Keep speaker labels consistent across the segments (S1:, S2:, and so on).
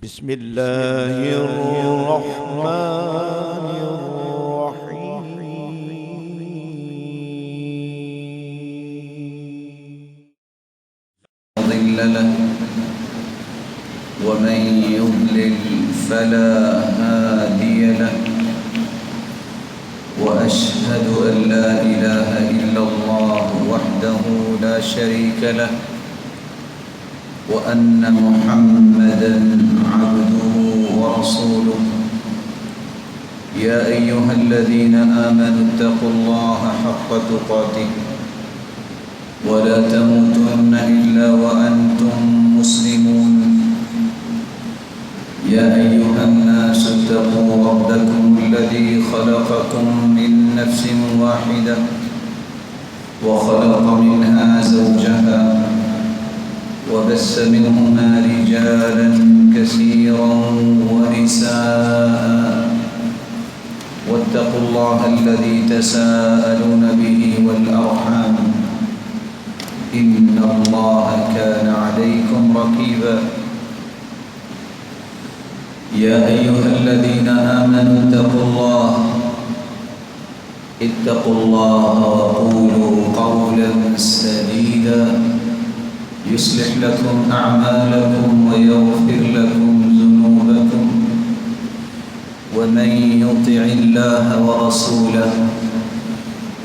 S1: بسم الله الرحمن الرحيم.
S2: مضل له ومن يضلل فلا هادي له وأشهد أن لا إله إلا الله وحده لا شريك له وأن محمدًا عبده ورسوله. يا أيها الذين آمنوا اتقوا الله حق تقاته ولا تموتن إلا وأنتم مسلمون. يا أيها الناس اتقوا ربكم الذي خلقكم من نفس واحدة وخلق منها زوجها وبث منهما رجالا كثيرا ونساء واتقوا الله الذي تساءلون به والأرحام إن الله كان عليكم رقيبا. يا أيها الذين آمنوا اتقوا الله وقولوا قولا سديدا يصلح لكم أعمالكم ويغفر لكم ذنوبكم ومن يطع الله ورسوله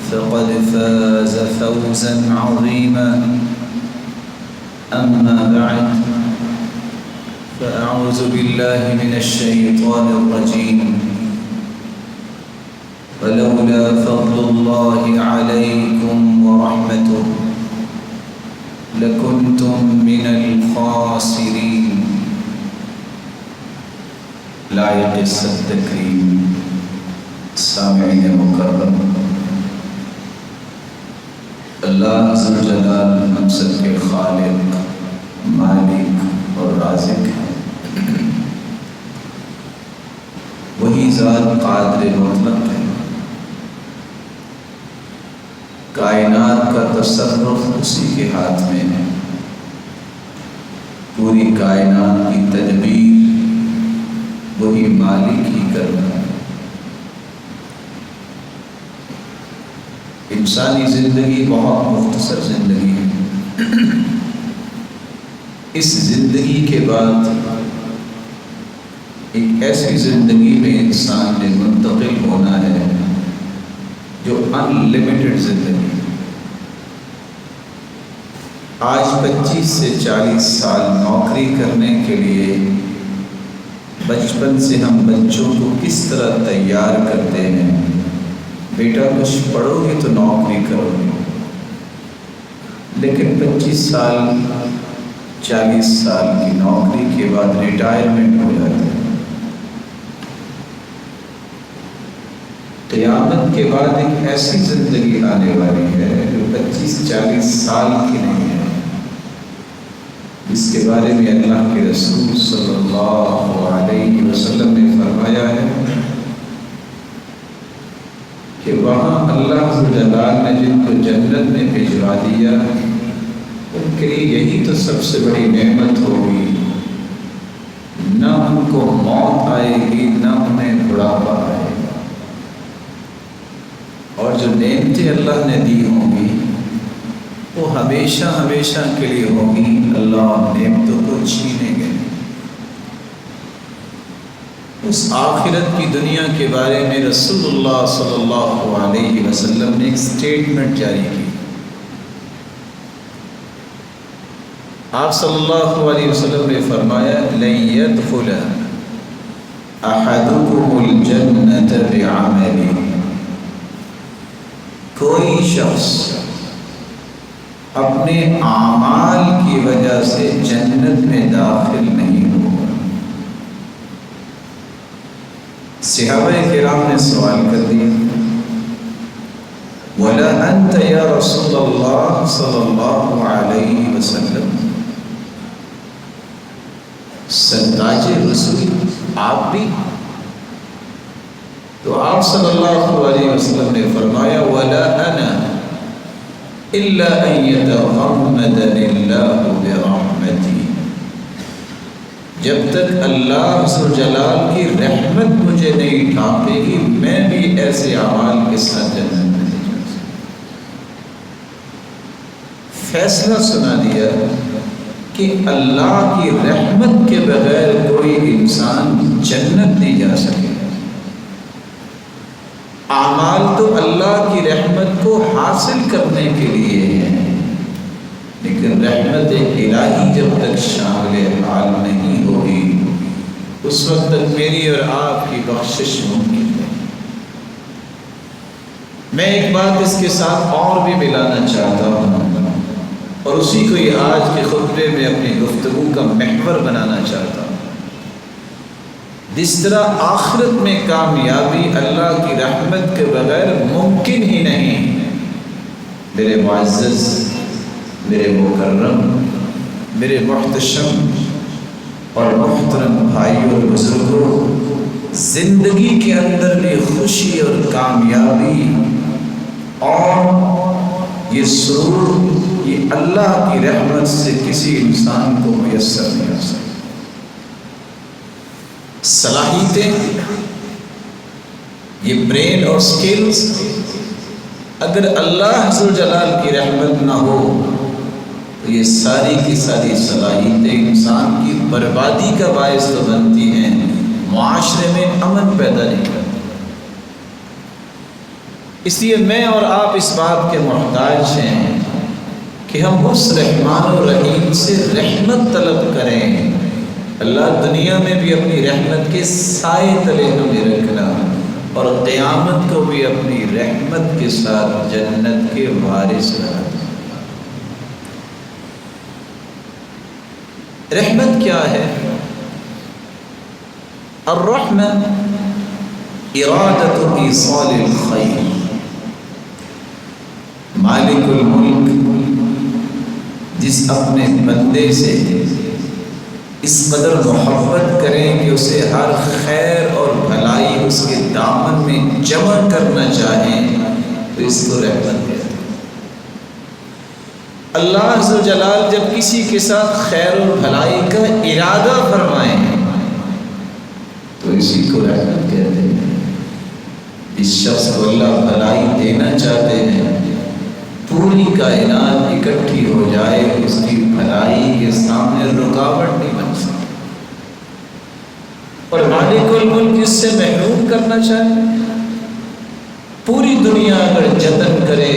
S2: فقد فاز فوزا عظيما. أما بعد فأعوذ بالله من الشيطان الرجيم. ولولا فضل الله عليكم ورحمته لكنتم من الخاسرين. لائق التکریم سامعین مکرم، اللہ ذو الجلال ہم سب کے خالق، مالک اور رازق ہے. وہی ذات قادر مطلق ہے. کائنات کا تصرف اسی کے ہاتھ میں ہے. پوری کائنات کی تدبیر وہی مالک ہی کرتا ہے. انسانی زندگی بہت مختصر زندگی ہے. اس زندگی کے بعد ایک ایسی زندگی میں انسان نے منتقل ہونا ہے جو ان لمیٹڈ زندگی. آج 25 سے 40 سال نوکری کرنے کے لیے بچپن سے ہم بچوں کو کس طرح تیار کرتے ہیں، بیٹا کچھ پڑھو گے تو نوکری کرو گے. لیکن 25 سال 40 سال کی نوکری کے بعد ریٹائرمنٹ ہو جاتی ہے. قیامت کے بعد ایک ایسی زندگی آنے والی ہے جو 25-40 سال کی نہیں ہے، جس کے بارے میں اللہ کے رسول صلی اللہ علیہ وسلم نے فرمایا ہے کہ وہاں اللہ ذو الجلال نے جن کو جنت میں بھجوا دیا ان کے لیے یہی تو سب سے بڑی نعمت ہوگی. نہ ان کو موت آئے گی، نہ انہیں بڑھاپا آئے گا. اور جو نعمتیں اللہ نے دی ہوں گی وہ ہمیشہ ہمیشہ کے لیے ہوگی. اللہ نعمتوں کو چھینے گے. اس آخرت کی دنیا کے بارے میں رسول اللہ صلی اللہ علیہ وسلم نے ایک سٹیٹمنٹ جاری کی. آپ صلی اللہ علیہ وسلم نے فرمایا لن يدخل احدكم الجنة بعمله. کوئی شخص اپنے اعمال کی وجہ سے جنت میں داخل نہیں ہوگا. صحابہ کرام نے سوال کر دیا وَلَا أَنْتَ يَا رَسُولَ اللَّهِ صلی اللہ علیہ وسلم. سرتاج رسول آپ بھی؟ تو آپ صلی اللہ علیہ وسلم نے فرمایا وَلَا أَنَا إِلَّا أَن يَتَغَمَّدَنِ اللَّهُ بِرَحْمَتِهِ. جب تک اللہ عز و جلال کی رحمت مجھے نہیں ڈھانپے گی میں بھی ایسے اعمال کے ساتھ جنت میں نہیں جا سکتا۔ فیصلہ سنا دیا کہ اللہ کی رحمت کے بغیر کوئی انسان جنت نہیں جا سکے۔ اعمال تو اللہ کی رحمت کو حاصل کرنے کے لیے ہیں، لیکن رحمت الہی جب تک شامل حال نہیں ہوگی اس وقت تک میری اور آپ کی بخشش ممکن ہے۔ میں ایک بات اس کے ساتھ اور بھی ملانا چاہتا ہوں اور اسی کو یہ آج کے خطبے میں اپنی گفتگو کا محور بنانا چاہتا ہوں۔ جس طرح آخرت میں کامیابی اللہ کی رحمت کے بغیر ممکن ہی نہیں، میرے معزز، میرے مکرم، میرے محتشم اور محترم بھائیوں اور بزرگوں، زندگی کے اندر بھی خوشی اور کامیابی اور یہ سرور یہ اللہ کی رحمت سے کسی انسان کو میسر نہیں ہو سکتا۔ صلاحیتیں، یہ برین اور سکلز اگر اللہ عز و جلال کی رحمت نہ ہو تو یہ ساری کی ساری صلاحیتیں انسان کی بربادی کا باعث تو بنتی ہیں، معاشرے میں امن پیدا نہیں کرتی۔ اس لیے میں اور آپ اس بات کے محتاج ہیں کہ ہم اس رحمان و رحیم سے رحمت طلب کریں۔ اللہ دنیا میں بھی اپنی رحمت کے سائے تلے ہمیں رکھنا اور قیامت کو بھی اپنی رحمت کے ساتھ جنت کے وارث بنا۔ رحمت کیا ہے؟ الرحمت ارادت ایصال الخیر۔ مالک الملک جس اپنے بندے سے اس قدر محبت کریں کہ اسے ہر خیر اور بھلائی اس کے دامن میں جمع کرنا چاہیں تو اس کو رحمت کہتے ہیں۔ اللہ عز و جلال جب کسی کے ساتھ خیر اور بھلائی کا ارادہ فرمائیں تو اسی کو رحمت کہتے ہیں۔ اس شخص کو اللہ بھلائی دینا چاہتے ہیں، پوری کائنات اکٹھی ہو جائے اس کی بھلائی کے سامنے رکاوٹ نہیں بن سکتی، اور مالک الملک جس سے محروم کرنا چاہے، پوری دنیا اگر جتن کرے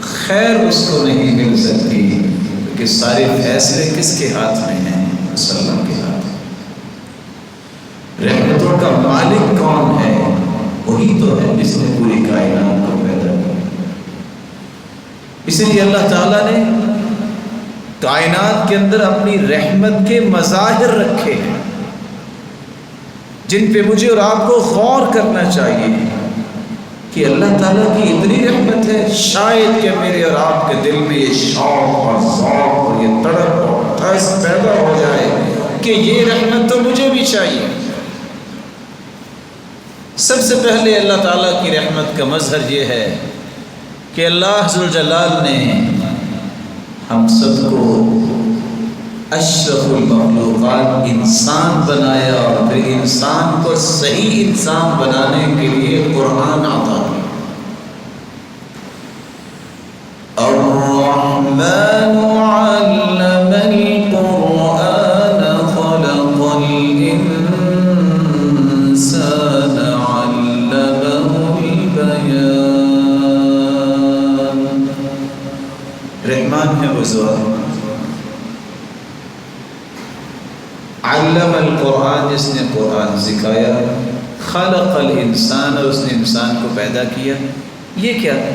S2: خیر اس کو نہیں مل سکتی، کیونکہ سارے فیصلے کس کے ہاتھ میں ہیں؟ اللہ کے ہاتھ۔ رحمتوں کا مالک کون ہے؟ وہی تو ہے جس نے پوری کائنات کو پیدا کیا۔ اس لیے اللہ تعالیٰ نے کائنات کے اندر اپنی رحمت کے مظاہر رکھے ہیں جن پہ مجھے اور آپ کو غور کرنا چاہیے کہ اللہ تعالیٰ کی اتنی رحمت ہے، شاید کہ میرے اور آپ کے دل میں یہ شوق اور ذوق اور یہ تڑپ اور ٹھس پیدا ہو جائے کہ یہ رحمت تو مجھے بھی چاہیے۔ سب سے پہلے اللہ تعالیٰ کی رحمت کا مظہر یہ ہے کہ اللہ عز و جلال نے ہم سب کو اشرف المخلوقات انسان بنایا اور پھر انسان کو صحیح انسان بنانے کے لیے قرآن عطا کیا۔ الرحمن علم القرآن خلق الانسان علمه البیان۔ رحمان ہے وہ ذات، علم القرآن جس نے قرآن سکھایا، خلق الانسان اور اس نے انسان کو پیدا کیا۔ یہ کیا ہے؟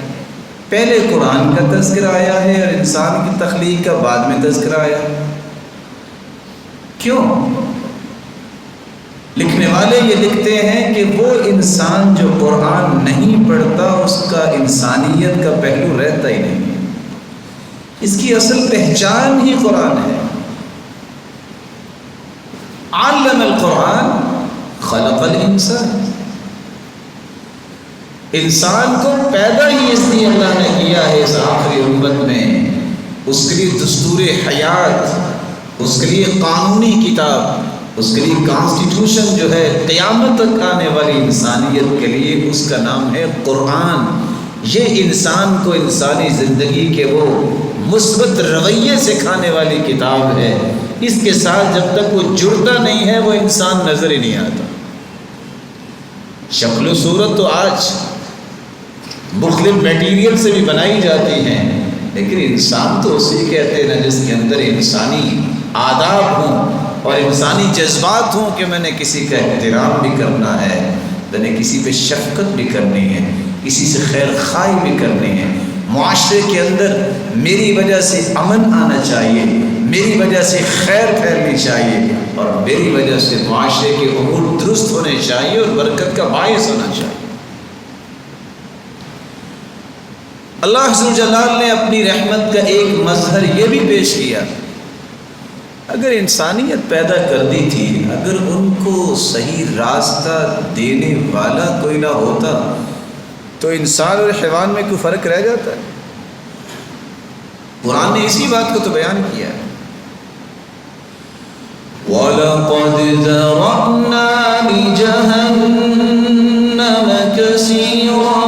S2: پہلے قرآن کا تذکرہ آیا ہے اور انسان کی تخلیق کا بعد میں تذکرہ آیا۔ کیوں؟ لکھنے والے یہ لکھتے ہیں کہ وہ انسان جو قرآن نہیں پڑھتا اس کا انسانیت کا پہلو رہتا ہی نہیں، اس کی اصل پہچان ہی قرآن ہے۔ علم القرآن خلق الانسان، انسان کو پیدا ہی اس لیے اللہ نے کیا ہے اس آخری امت میں، اس کے لیے دستور حیات، اس کے لیے قانونی کتاب، اس کے لیے کانسٹیٹیوشن جو ہے قیامت تک آنے والی انسانیت کے لیے، اس کا نام ہے قرآن۔ یہ انسان کو انسانی زندگی کے وہ مثبت رویے سکھانے والی کتاب ہے۔ اس کے ساتھ جب تک وہ جڑتا نہیں ہے وہ انسان نظر ہی نہیں آتا۔ شکل و صورت تو آج مختلف میٹیریل سے بھی بنائی جاتی ہیں، لیکن انسان تو اسی کہتے ہیں نا جس کے اندر انسانی آداب ہوں اور انسانی جذبات ہوں کہ میں نے کسی کا احترام بھی کرنا ہے، میں نے کسی پہ شفقت بھی کرنی ہے، کسی سے خیر خواہی بھی کرنی ہے، معاشرے کے اندر میری وجہ سے امن آنا چاہیے، میری وجہ سے خیر پھیلنی چاہیے، اور میری وجہ سے معاشرے کے امور درست ہونے چاہیے اور برکت کا باعث ہونا چاہیے۔ اللہ عز جلال نے اپنی رحمت کا ایک مظہر یہ بھی پیش کیا، اگر انسانیت پیدا کر دی تھی، اگر ان کو صحیح راستہ دینے والا کوئی نہ ہوتا تو انسان اور حیوان میں کوئی فرق رہ جاتا ہے؟ قرآن نے اسی بات کو تو بیان کیا ہے۔ وَلَقَدْ ذَرَأْنَا لِجَهَنَّمَ كَثِيرًا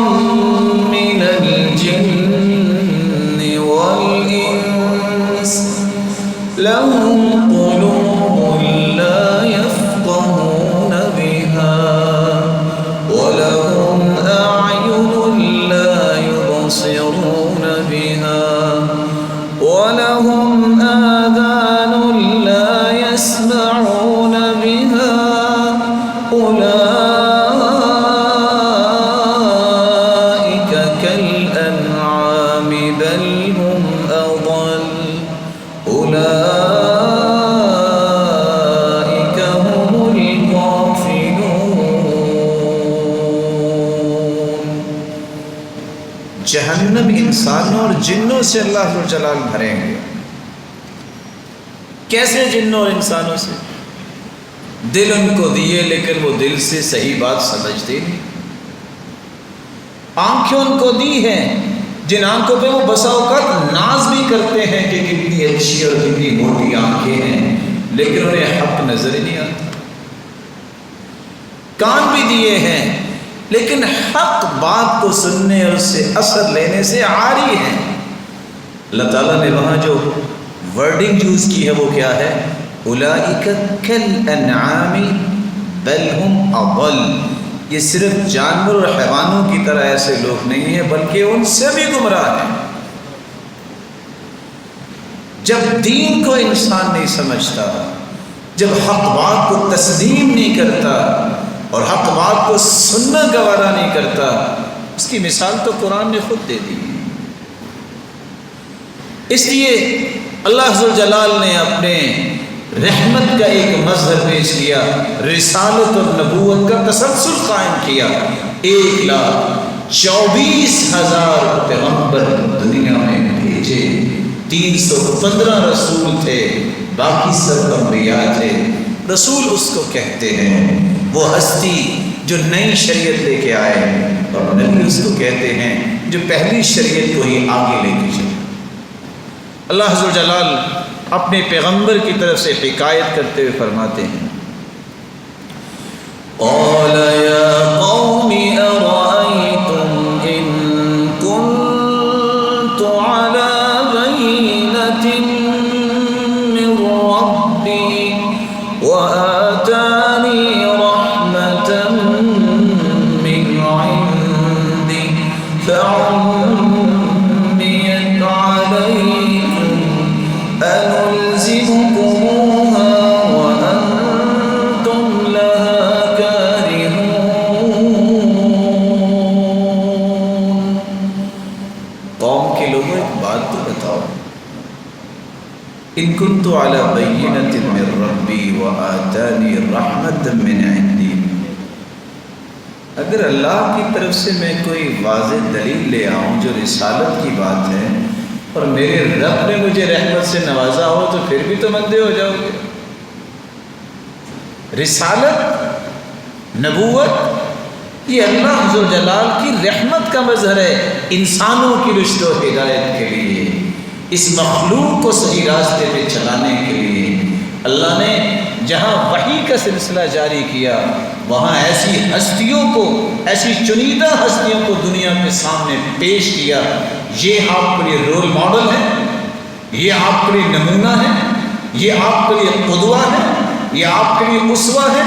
S2: مِنَ الْجِنِّ وَالْإِنسِ لَهُمْ قُلُوبٌ لَا يَفْقَهُونَ بِهَا وَلَهُمْ أَعْيُنٌ لَا يُبْصِرُونَ بِهَا وَلَهُمْ آذَانٌ لَا يَسْمَعُونَ بِهَا أُولَئِكَ كَالْأَنْعَامِ بَلْ هُمْ أَضَلُّ أُولَئِكَ هُمُ الْغَافِلُونَ۔ جہنم انسانوں اور جنوں سے اللہ جلال بھریں گے۔ کیسے جنوں اور انسانوں سے؟ دل ان کو دیے لیکن وہ دل سے صحیح بات سمجھتے نہیں۔ آنکھیں ان کو دی ہیں جن آنکھوں پہ وہ بسا اوقات ناز بھی کرتے ہیں کہ کتنی اچھی اور کتنی موٹی آنکھیں ہیں، لیکن انہیں حق نظر ہی نہیں آتا۔ کان بھی دیے ہیں لیکن حق بات کو سننے اور اس سے اثر لینے سے عاری ہیں۔ اللہ تعالیٰ نے وہاں جو ورڈنگ یوز کی ہے وہ کیا ہے؟ اولئک کالانعام بل ہم اضل۔ یہ صرف جانور اور حیوانوں کی طرح ایسے لوگ نہیں ہیں بلکہ ان سے بھی گمراہ ہیں۔ جب دین کو انسان نہیں سمجھتا، جب حق بات کو تسلیم نہیں کرتا اور حق بات کو سننا گوارا نہیں کرتا، اس کی مثال تو قرآن نے خود دے دی۔ اس لیے اللہ ذو جلال نے اپنے رحمت کا ایک مظہر پیش کیا، رسالت اور نبوت کا تسلسل قائم کیا۔ 1,24,000 پیغمبر دنیا میں بھیجے، 315 رسول تھے، باقی سب انبیاء تھے۔ رسول اس کو کہتے ہیں وہ ہستی جو نئی شریعت لے کے آئے، اور نبی اس کو کہتے ہیں جو پہلی شریعت کو ہی آگے لے کے چلے۔ اللہ عز و جلال اپنے پیغمبر کی طرف سے حکایت کرتے ہوئے فرماتے ہیں، قَالَ يَا قَوْمِ أَرَأَيْتُمْ إِن كُنتُ عَلَى بَيِّنَةٍ مِّن رَّبِّي وَآتَانِي رَحْمَةً مِّنْ عِندِهِ فَعُمِّيَتْ عَلَيْكُمْ أَنُلْزِمُكُمُوهَا وَأَنْتُمْ لَهَا كَارِهُونَ۔ قوم کے لوگوں ایک بات تو بتاؤ، إِن كُنتُ عَلَى بَيِّنَةٍ مِّن رَّبِّي وَآتَانِي رَحْمَةً مِّنْ عِندِهِ، اگر اللہ کی طرف سے میں کوئی واضح دلیل لے آؤں جو رسالت کی بات ہے اور میرے رب نے مجھے رحمت سے نوازا ہو تو پھر بھی تو مندے ہو جاؤ گے۔ رسالت، نبوت، یہ اللہ ذو جلال کی رحمت کا مظہر ہے انسانوں کی رشد و ہدایت کے لیے، اس مخلوق کو صحیح راستے پہ چلانے کے لیے۔ اللہ نے جہاں وحی کا سلسلہ جاری کیا وہاں ایسی ہستیوں کو، ایسی چنیدہ ہستیوں کو دنیا کے سامنے پیش کیا. یہ آپ کے لیے رول ماڈل ہے، یہ آپ کے لیے نمونہ ہے، یہ آپ کے لیے قدوہ ہے، یہ آپ کے لیے اسوہ ہے.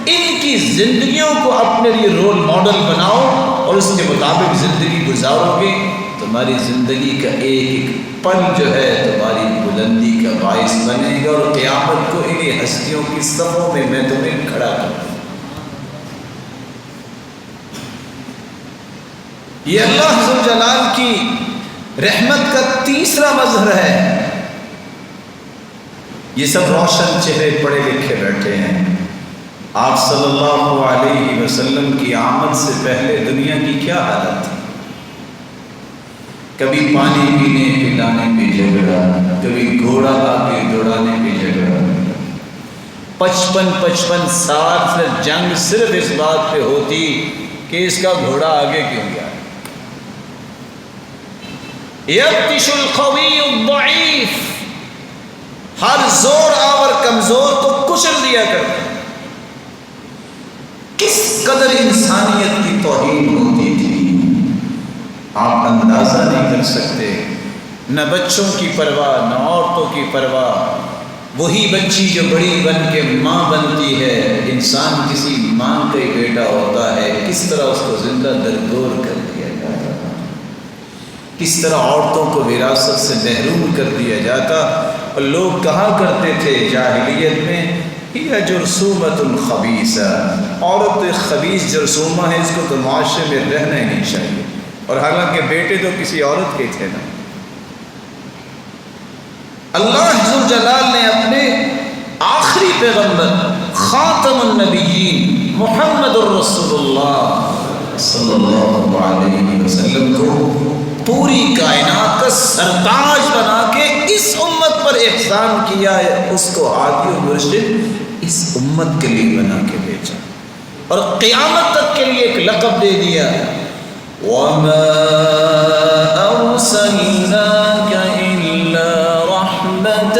S2: ان کی زندگیوں کو اپنے لیے رول ماڈل بناؤ اور اس کے مطابق زندگی گزارو گے. تمہاری زندگی کا ایک ایک پل جو ہے تمہاری بلندی کا باعث بنے گا، اور قیامت کو انہیں ہستیوں کی صفوں میں میں تمہیں کھڑا کروں. یہ اللہ ذوالجلال کی رحمت کا تیسرا مظہر ہے. یہ سب روشن چہرے پڑھے لکھے بیٹھے ہیں. آپ صلی اللہ علیہ وسلم کی آمد سے پہلے دنیا کی کیا حالت تھی؟ کبھی پانی پینے پلانے پہ جھگڑا، کبھی گھوڑا آگے دوڑانے پہ جھگڑا. 55 سال سے جنگ صرف اس بات پہ ہوتی کہ اس کا گھوڑا آگے کیوں گیا. یبطش القوی الضعیف، ہر زور آور کمزور کو کچل دیا کرتا. کس قدر انسانیت کی توہین ہوتی تھی آپ اندازہ نہیں کر سکتے. نہ بچوں کی پرواہ، نہ عورتوں کی پرواہ. وہی بچی جو بڑی بن کے ماں بنتی ہے، انسان کسی ماں کا ہی بیٹا ہوتا ہے، کس طرح اس کو زندہ درگور کر دیا جاتا، کس طرح عورتوں کو وراثت سے محروم کر دیا جاتا. اور لوگ کہا کرتے تھے جاہلیت میں یہ جرثومۃ خبیثہ، عورت ایک خبیث جرثومہ ہے، اس کو تو معاشرے میں رہنا ہی نہیں چاہیے. اور حالانکہ بیٹے تو کسی عورت کے تھے نا. اللہ ذوالجلال نے اپنے آخری پیغمبر خاتم النبیین محمد الرسول اللہ صلی اللہ علیہ وسلم کو پوری کائنات کا سرتاج بنا کے اس امت پر احسان کیا ہے. اس کو ہادی و مرشد اس امت کے لیے بنا کے بھیجا اور قیامت تک کے لیے ایک لقب دے دیا. وَمَا أَرْسَلْنَاكَ إِلَّا رَحْمَةً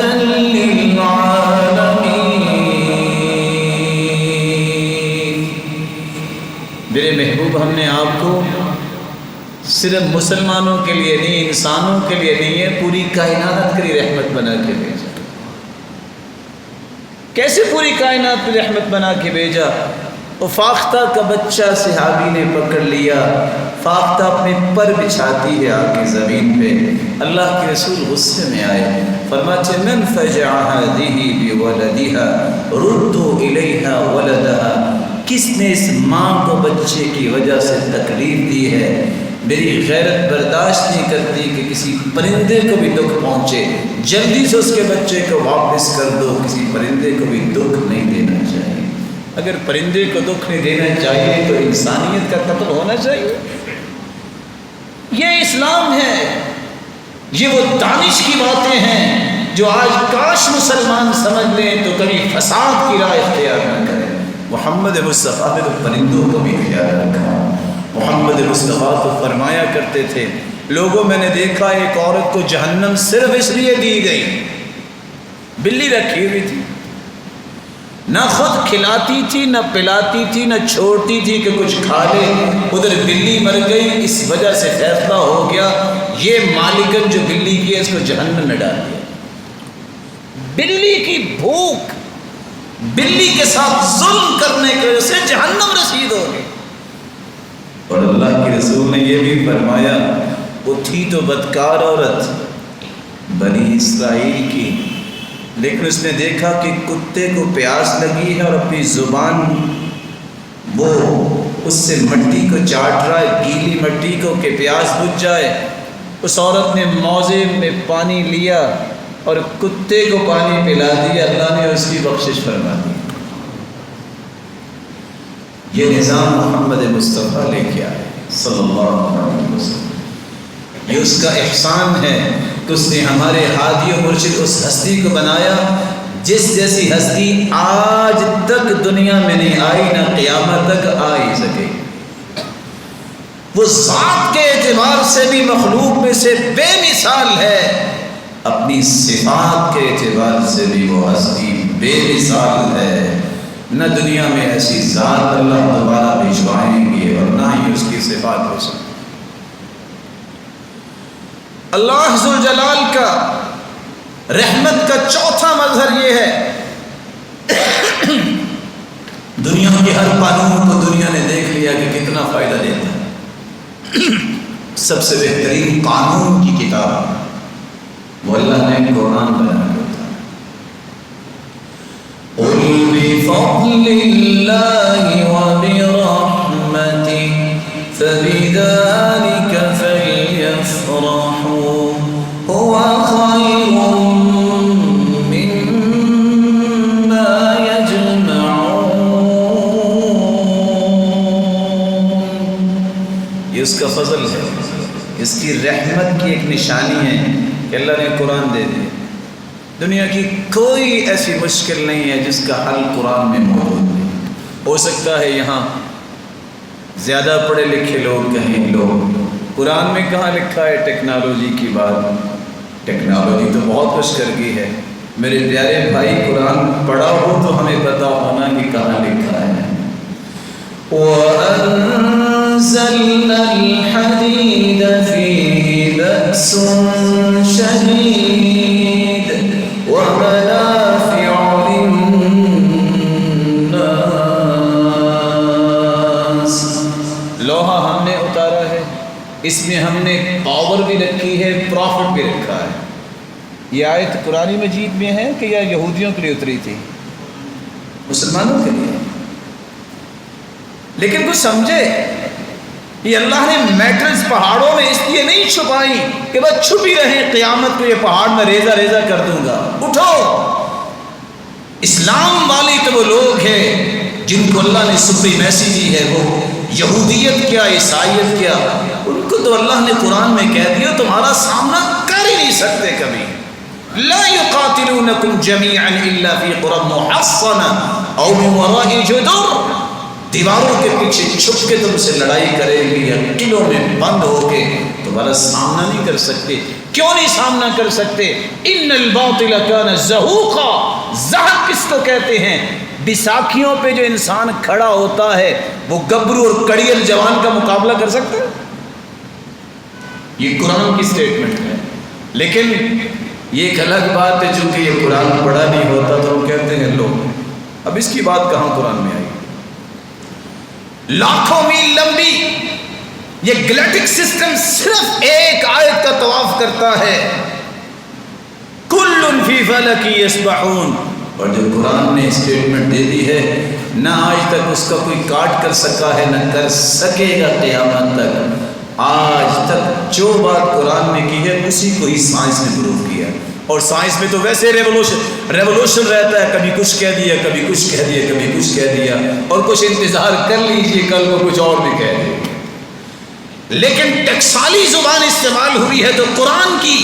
S2: لِّلْعَالَمِينَ. میرے محبوب ہم نے آپ کو صرف مسلمانوں کے لیے نہیں، انسانوں کے لیے نہیں ہے، پوری کائنات کے لیے رحمت بنا کے بھیجا. کیسے پوری کائنات کی رحمت بنا کے بھیجا؟ وہ فاختہ کا بچہ صحابی نے پکڑ لیا، فاختہ اپنے پر بچھاتی ہے آگے زمین پہ. اللہ کے رسول غصے میں آئے، فرماتے من فجع هذه بولدها ردوا الیها ولدها. کس نے اس ماں کو بچے کی وجہ سے تکلیف دی ہے؟ میری غیرت برداشت نہیں کرتی کہ کسی پرندے کو بھی دکھ پہنچے، جلدی سے اس کے بچے کو واپس کر دو. کسی پرندے کو بھی دکھ نہیں دینا چاہیے. اگر پرندے کو دکھ نہیں دینا چاہیے تو انسانیت کا قتل ہونا چاہیے. یہ اسلام ہے. یہ وہ دانش کی باتیں ہیں جو آج کاش مسلمان سمجھ لیں تو کبھی فساد کی راہ اختیار نہ کریں. محمد مصطفیٰ نے تو پرندوں کو بھی خیال رکھا. محمد مصطفیٰ تو فرمایا کرتے تھے لوگوں میں نے دیکھا ایک عورت کو جہنم صرف اس لیے دی گئی، بلی رکھی ہوئی تھی، نہ خود کھلاتی تھی، نہ پلاتی تھی، نہ چھوڑتی تھی کہ کچھ کھا لے. ادھر بلی مر گئی، اس وجہ سے فیصلہ ہو گیا یہ مالکن جو بلی کی ہے اس کو جہنم میں ڈال دیا. بلی کی بھوک، بلی کے ساتھ ظلم کرنے کی وجہ سے جہنم رسید ہو گئی. اور اللہ کے رسول نے یہ بھی فرمایا وہ تھی تو بدکار عورت بنی اسرائیل کی، لیکن اس نے دیکھا کہ کتے کو پیاس لگی ہے اور اپنی زبان وہ اس سے مٹی کو چاٹ رہا ہے، گیلی مٹی کو کہ پیاس بجھ جائے. اس عورت نے موزے میں پانی لیا اور کتے کو پانی پلا دیا. اللہ نے اس کی بخشش فرما دی. یہ نظام محمد مصطفیٰ لے کے آئے صلی اللہ علیہ وسلم. یہ اس کا احسان ہے کہ اس نے ہمارے ہادی و مرشد اس ہستی کو بنایا جس جیسی ہستی آج تک دنیا میں نہیں آئی، نہ قیامت تک آ ہی سکے. وہ ذات کے اعتبار سے بھی مخلوق میں سے بے مثال ہے، اپنی صفات کے اعتبار سے بھی وہ ہستی بے مثال ہے، نہ دنیا میں ایسی ذات اللہ دوبارہ بھجوائیں گے اور نہ ہی اس کی صفات ہو سکتی۔ اللہ ذوالجلال کا رحمت کا چوتھا مظہر یہ ہے، دنیا کے ہر قانون کو دنیا نے دیکھ لیا کہ کتنا فائدہ دیتا ہے، سب سے بہترین قانون کی کتاب وہ اللہ نے قرآن بیان کرتا ہے۔ قُلْ بِفَضْلِ اللَّهِ وَبِرَحْمَتِهِ فَبِذَلِكَ فَلْيَفْرَحُوا هُوَ خَيْرٌ مِّمَّا يَجْمَعُونَ۔ یہ اس کا فضل ہے، اس کی رحمت کی ایک نشانی ہے کہ اللہ نے قرآن دے دیا۔ دنیا کی کوئی ایسی مشکل نہیں ہے جس کا حل قرآن میں موجود نہیں۔ ہو سکتا ہے یہاں زیادہ پڑھے لکھے لوگ کہیں لوگ قرآن میں کہاں لکھا ہے ٹیکنالوجی کی بات، ٹیکنالوجی تو بہت کچھ کر گئی ہے۔ میرے پیارے بھائی قرآن پڑھا ہو تو ہمیں پتا ہونا کہ کہاں لکھا ہے۔ وَأَنزَلْنَا الْحَدِيدَ فِيهِ بَأْسٌ شَدِيدٌ وَمَنَافِعُ لِلنَّاسِ۔ لوہا ہم نے اتارا ہے، اس میں ہم نے پاور بھی رکھی ہے، پروفٹ بھی رکھا ہے۔ یہ آیت قرآن مجید میں ہے کہ یا یہودیوں کے لیے اتری تھی؟ مسلمانوں کے لیے۔ لیکن کچھ سمجھے، یہ اللہ نے میٹلز پہاڑوں میں اس لیے نہیں چھپائی کہ بس چھپی رہیں، قیامت کو یہ پہاڑ میں ریزہ ریزہ کر دوں گا۔ اٹھو، اسلام والے تو وہ لوگ ہیں جن کو اللہ نے سپریمیسی دی ہے، وہ یہودیت کیا عیسائیت کیا، ان کو تو اللہ نے قرآن میں کہہ دیا تمہارا سامنا کر ہی نہیں سکتے کبھی۔ لا يقاتلونكم جميعا الا في قرى محصنة او من وراء جدر، دیواروں کے پیچھے چھپ کے تم سے لڑائی کریں گے یا قلعوں میں بند ہو کے تمہارا سامنا نہیں کر سکتے۔ کیوں نہیں سامنا کر سکتے؟ ان الباطل كان زہوقا، زہق کس کو کہتے ہیں؟ بیساکھیوں پہ جو انسان کھڑا ہوتا ہے وہ گبرو اور کڑیل جوان کا مقابلہ کر سکتا ہے؟ یہ قرآن کی سٹیٹمنٹ ہے۔ لیکن یہ ایک الگ بات ہے، چونکہ یہ قرآن پڑھا نہیں ہوتا تو ہم کہتے ہیں لوگ اب اس کی بات کہاں قرآن میں آئی؟ لاکھوں میل لمبی یہ گلیٹک سسٹم صرف ایک آیت کا طواف کرتا ہے، کل فی فلک یسبحون۔ اور جو قرآن نے اسٹیٹمنٹ دے دی ہے، نہ آج تک اس کا کوئی کاٹ کر سکا ہے، نہ کر سکے گا قیامت تک۔ آج تک جو بات قرآن نے کی ہے اسی کو ہی سائنس نے پروف کیا، اور سائنس میں تو ویسے ریولوشن رہتا ہے، کبھی کچھ کہہ دیا، کبھی کچھ کہہ دیا، کبھی کچھ کہہ دیا، اور کچھ انتظار کر لیجئے کل کو کچھ اور بھی کہہ دیا۔ لیکن ٹکسالی زبان استعمال ہوئی ہے تو قرآن کی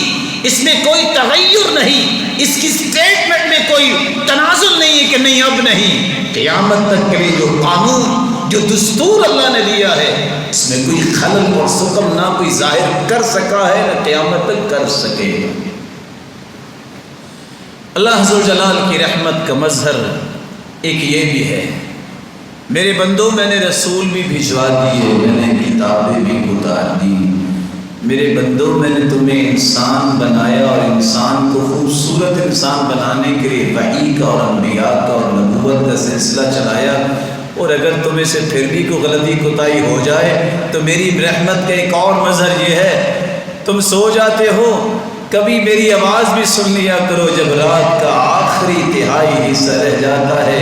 S2: اس میں کوئی تغیر نہیں، اس کی سٹیٹمنٹ میں کوئی تنازل نہیں ہے کہ نہیں اب نہیں۔ قیامت تک کے لیے جو قانون، جو دستور اللہ نے دیا ہے، اس میں کوئی خلل اور سقم نہ کوئی ظاہر کر سکا ہے نہ قیامت تک کر سکے۔ اللہ ذوالجلال کی رحمت کا مظہر ایک یہ بھی ہے، میرے بندوں میں نے رسول بھی بھجوا دیے، میں نے کتابیں بھی اتار دی، میرے بندوں میں نے تمہیں انسان بنایا اور انسان کو خوبصورت انسان بنانے کے لیے وحی کا اور انبیاء کا اور نبوت کا سلسلہ چلایا، اور اگر تمہیں سے پھر بھی کوئی غلطی کوتاہی ہو جائے تو میری رحمت کا ایک اور مظہر یہ ہے، تم سو جاتے ہو کبھی میری آواز بھی سن لیا کرو جب رات کا آخری تہائی حصہ رہ جاتا ہے۔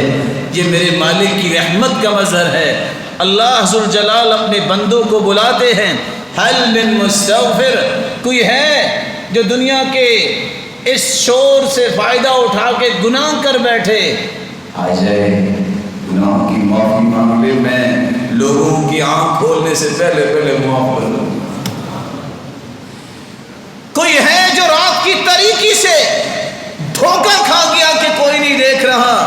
S2: یہ میرے مالک کی رحمت کا مظہر ہے۔ اللہ ذوالجلال اپنے بندوں کو بلاتے ہیں، حل من مستغفر، کوئی ہے جو دنیا کے اس شور سے فائدہ اٹھا کے گناہ کر بیٹھے؟ آ جائے گناہ کی معافی مانگ لے، میں لوگوں کی آنکھ کھولنے سے پہلے معاف کر دوں۔ کوئی ہے جو رات کی تاریکی سے دھوکہ کھا گیا کہ کوئی نہیں دیکھ رہا؟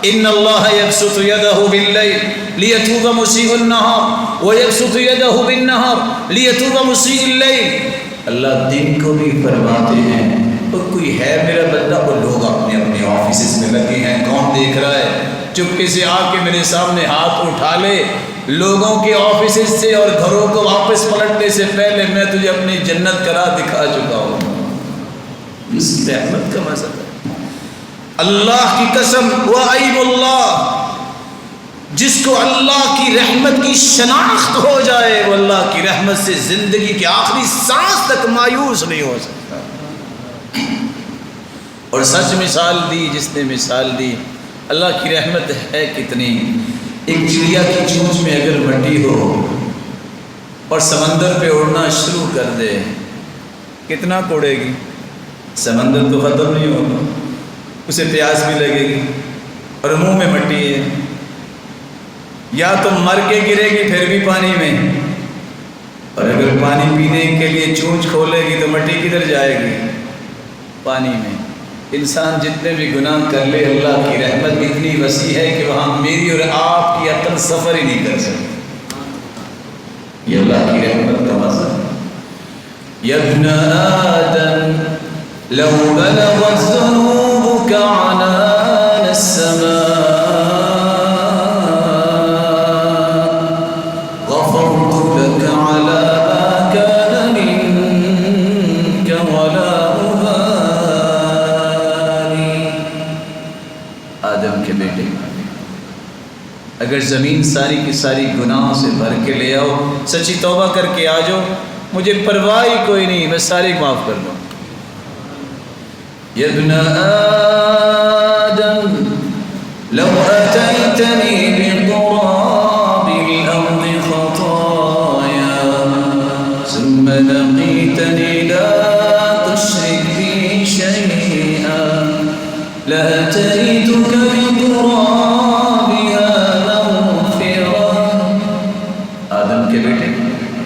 S2: ان اللہ یبسط یدہ باللیل لیتوب مسیء النہار ویبسط یدہ بالنہار لیتوب مسیء اللیل۔ اللہ دن کو بھی فرماتے ہیں وہ کوئی ہے میرا بندہ، وہ لوگ اپنے اپنے آفیسز میں لگے ہیں، کون دیکھ رہا ہے؟ چپکے سے آ کے میرے سامنے ہاتھ اٹھا لے، لوگوں کے آفیسز سے اور گھروں کو واپس پلٹنے سے پہلے میں تجھے اپنی جنت کرا دکھا چکا ہوں۔ اس رحمت کا مزہ ہے۔ اللہ کی قسم، وَأَيْمُ اللَّهِ، جس کو اللہ کی رحمت کی شناخت ہو جائے وہ اللہ کی رحمت سے زندگی کی آخری سانس تک مایوس نہیں ہو سکتا۔ اور سچ مثال دی جس نے مثال دی، اللہ کی رحمت ہے کتنی۔ ایک چڑیا کی چونچ میں اگر مٹی ہو اور سمندر پہ اڑنا شروع کر دے، کتنا کوڑے گی؟ سمندر تو ختم نہیں ہوگا، اسے پیاس بھی لگے گی اور منہ میں مٹی ہے، یا تو مر کے گرے گی پھر بھی پانی میں، اور اگر پانی پینے کے لیے چونچ کھولے گی تو مٹی کدھر جائے گی؟ پانی میں۔ انسان جتنے بھی گناہ کر لے، اللہ کی رحمت اتنی وسیع ہے کہ وہاں میری اور آپ کی عقل سفر ہی نہیں کر سکتی۔ یہ اللہ کی رحمت کا مزہ ہے۔ یا ابن آدم لو بلغت ذنوبك عنان السماء غفرت لك على ما كان منك ولا أبالي۔ آدم کے بیٹے، اگر زمین ساری کی ساری گناہوں سے بھر کے لے آؤ، سچی توبہ کر کے آ جاؤ، مجھے پرواہ ہی کوئی نہیں، میں سارے معاف کر دوں۔ یا ابن آدم لو أتيتني بقراب الأرض خطايا ثم لقيتني لا تشرك بي شيئا لأتيتك بقرابها مغفرة۔ آدم کے بیٹے،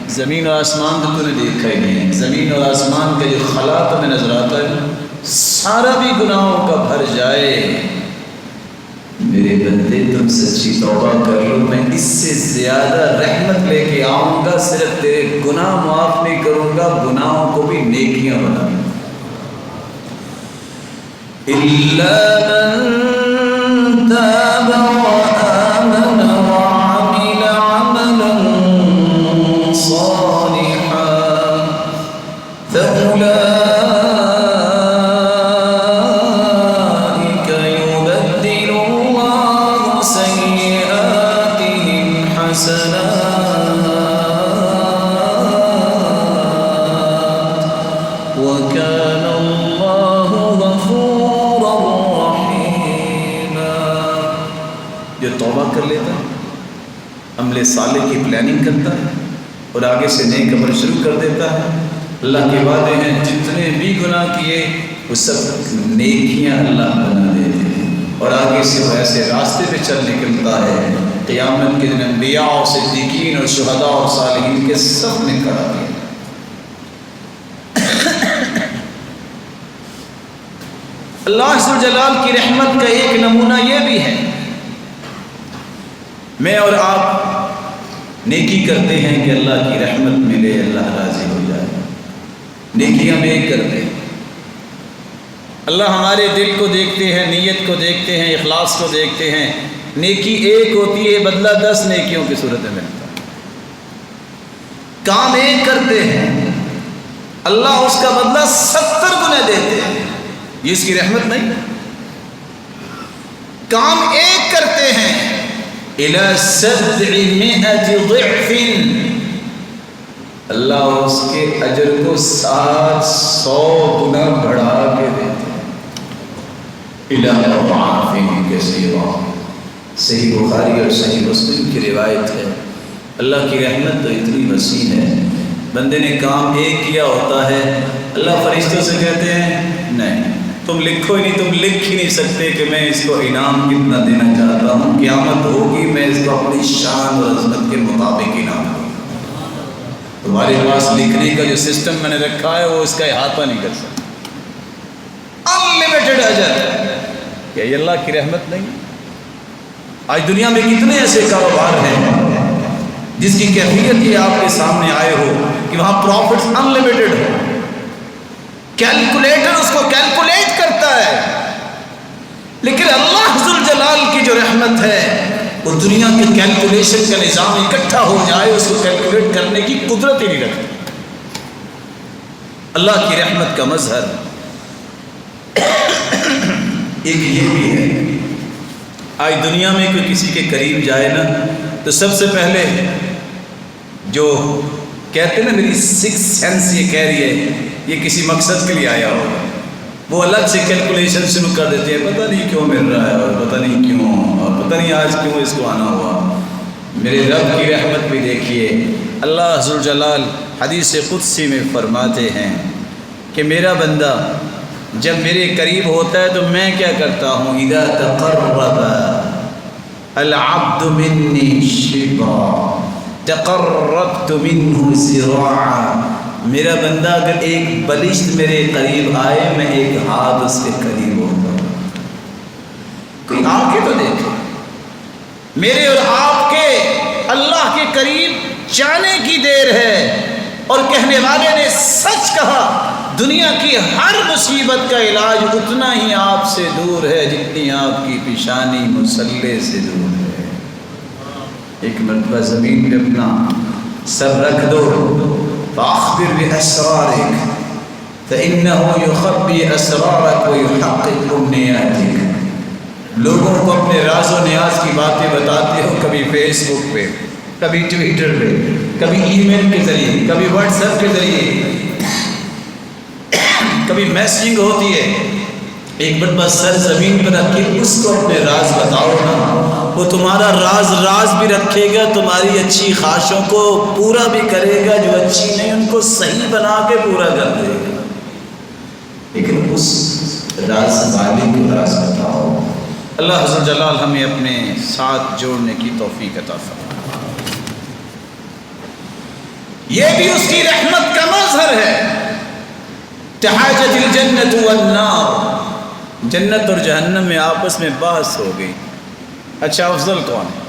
S2: زمین اور آسمان تو نے دیکھا ہی نہیں، زمین اور آسمان کا جو خلا تمہیں نظر آتا ہے سارا بھی گناہوں کا بھر جائے، میرے بندے تم سچی توبہ کر لو، میں اس سے زیادہ رحمت لے کے آؤں گا، صرف تیرے گناہ معاف نہیں کروں گا، گناہوں کو بھی نیکیاں بنا دوں گا۔ إِلَّا مَن تَابَ وَآمَنَ وَعَمِلَ عَمَلًا صَالِحًا فَأُولَٰئِكَ يُبَدِّلُ اللَّهُ سَيِّئَاتِهِمْ حَسَنَاتٍ وَكَانَ اللَّهُ غَفُورًا رَحِيمًا۔ جو توبہ کر لیتا ہے، عمل صالح کی پلاننگ کرتا ہے اور آگے سے نیک عمل شروع کر دیتا ہے، اللہ کے وعدے ہیں جتنے بھی گناہ کیے وہ سب نیکیاں اللہ بنا دیتے ہیں، اور آگے سے وہ ایسے راستے پہ چل نکلتا ہے قیامت کے دن انبیاء اور صدیقین اور شہداء اور صالحین کے سب نے کھڑا کیا۔ اللہ عز و جلال کی رحمت کا ایک نمونہ یہ بھی ہے، میں اور آپ نیکی کرتے ہیں کہ اللہ کی رحمت ملے، اللہ راضی ہو جائے، نیکی ہم ایک کرتے ہیں، اللہ ہمارے دل کو دیکھتے ہیں، نیت کو دیکھتے ہیں، اخلاص کو دیکھتے ہیں۔ نیکی ایک ہوتی ہے، بدلہ 10 نیکیوں کی صورت میں ملتا ہے۔ کام ایک کرتے ہیں، اللہ اس کا بدلہ 70 گنے دیتے ہیں، یہ اس کی رحمت نہیں؟ کام ایک کرتے ہیں، إِلَى 700 ضِعْفٍ، اللہ اس کے اجر کو 700 گنا بڑھا کے دیتے ہیں۔ إِلَى أَضْعَافٍ كَثِيرَةٍ، صحیح بخاری اور صحیح مسلم کی روایت ہے۔ اللہ کی رحمت تو اتنی وسیع ہے، بندے نے کام ایک کیا ہوتا ہے، اللہ فرشتوں سے کہتے ہیں نہیں تم لکھو ہی نہیں، تم لکھ ہی نہیں سکتے کہ میں اس کو انعام کتنا دینا چاہتا ہوں، قیامت ہوگی میں اس کو اپنی شان اور عظمت کے مطابق انعام دوں۔ تمہارے پاس لکھنے کا جو سسٹم میں نے رکھا ہے وہ اس کا احاطہ نہیں کر سکتا، انلمیٹڈ اجر۔ کیا یہ اللہ کی رحمت نہیں؟ آج دنیا میں کتنے ایسے کاروبار ہیں جس کی کیفیت یہ آپ کے سامنے آئے ہو کہ وہاں پروفٹس انلمیٹڈ ہو، کیلکولیٹر اس کو کیلکولیٹ کرتا ہے، لیکن اللہ ذوالجلال کی جو رحمت ہے وہ دنیا کے کیلکولیشن کا نظام اکٹھا ہو جائے اس کو کیلکولیٹ کرنے کی قدرت ہی نہیں رکھتی۔ اللہ کی رحمت کا مظہر ایک یہ بھی ہے، آج دنیا میں کوئی کسی کے قریب جائے نا تو سب سے پہلے جو کہتے ہیں نا میری سکس سینس یہ کہہ رہی ہے یہ کسی مقصد کے لیے آیا ہوگا، وہ الگ سے کیلکولیشن شروع کر دیتے ہیں، پتہ نہیں کیوں مل رہا ہے اور پتہ نہیں کیوں اور پتہ نہیں آج کیوں اس کو آنا ہوا۔ میرے رب کی رحمت بھی دیکھیے، اللہ ذوالجلال حدیث قدسی میں فرماتے ہیں کہ میرا بندہ جب میرے قریب ہوتا ہے تو میں کیا کرتا ہوں، اذا تقرب العبد منی شبرا تقربت منہ ذراعا، میرا بندہ اگر ایک بلشت میرے قریب آئے میں ایک ہاتھ اس کے قریب ہوتا ہوں۔ کوئی آ کے تو دیکھے، میرے اور آپ کے اللہ کے قریب جانے کی دیر ہے، اور کہنے والے نے سچ کہا، دنیا کی ہر مصیبت کا علاج اتنا ہی آپ سے دور ہے جتنی آپ کی پیشانی مصلے سے دور ہے۔ ایک مرتبہ زمین پہ اپنا سر رکھ دو، فاخبر باسرارک فانه یخبی اسرارک ویحقق امنیاتک، لوگوں کو اپنے راز و نیاز کی باتیں بتاتے ہو، کبھی فیس بک پہ، کبھی ٹویٹر پہ، کبھی ای میل کے ذریعے، کبھی واٹس ایپ کے ذریعے، کبھی میسجنگ ہوتی ہے، ایک مرتبہ سر زمین پر رکھ کے اس کو اپنے راز بتاؤ نا، وہ تمہارا راز بھی رکھے گا، تمہاری اچھی خواہشوں کو پورا بھی کرے گا، جو اچھی نہیں ان کو صحیح بنا کے پورا کر دے گا، لیکن اس راز والے کو راز بتاؤ۔ اللہ عز و جلال ہمیں اپنے ساتھ جوڑنے کی توفیق عطا فرمائے۔ یہ بھی اس کی رحمت کا مظہر ہے۔ تحاجت الجنت والنار، جنت اور جہنم میں آپس میں بحث ہو گئی، اچھا افضل کون ہے؟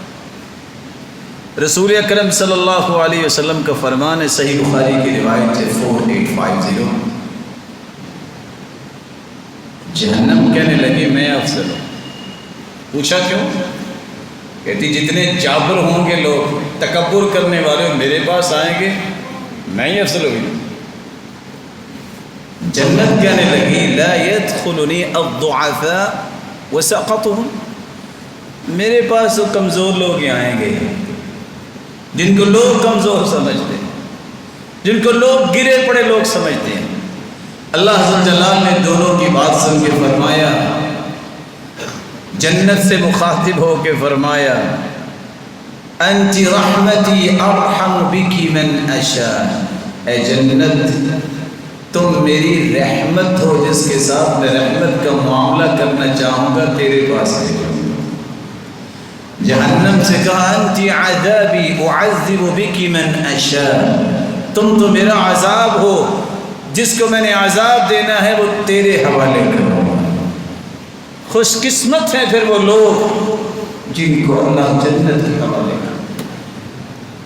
S2: رسول اکرم صلی اللہ علیہ وسلم کا فرمان ہے، صحیح بخاری کی روایت ہے 4850، جہنم کہنے لگی میں افضل ہوں۔ پوچھا کیوں؟ کہتی جتنے جابر ہوں گے لوگ، تکبر کرنے والے میرے پاس آئیں گے، میں ہی افضل ہوگی۔ جنت کہنے لگی لا يدخلنی الضعفاء وسقطهم، میرے پاس تو کمزور لوگ ہی آئیں گے، جن کو لوگ کمزور سمجھتے ہیں، جن کو لوگ گرے پڑے لوگ سمجھتے ہیں۔ اللہ عز و جلال نے دونوں کی بات سن کے فرمایا، جنت سے مخاطب ہو کے فرمایا انت رحمتی ارحم بکی من اشاء، اے جنت تم میری رحمت ہو جس کے ساتھ میں رحمت کا معاملہ کرنا چاہوں گا تیرے پاس آ جاؤں گا۔ جہنم سے کہا انت عذابی اعذب بکی من اشاء، تم تو میرا عذاب ہو، جس کو میں نے عذاب دینا ہے وہ تیرے حوالے کروں گا۔ خوش قسمت ہیں پھر وہ لوگ جن کو اللہ جنت کے حوالے کرے۔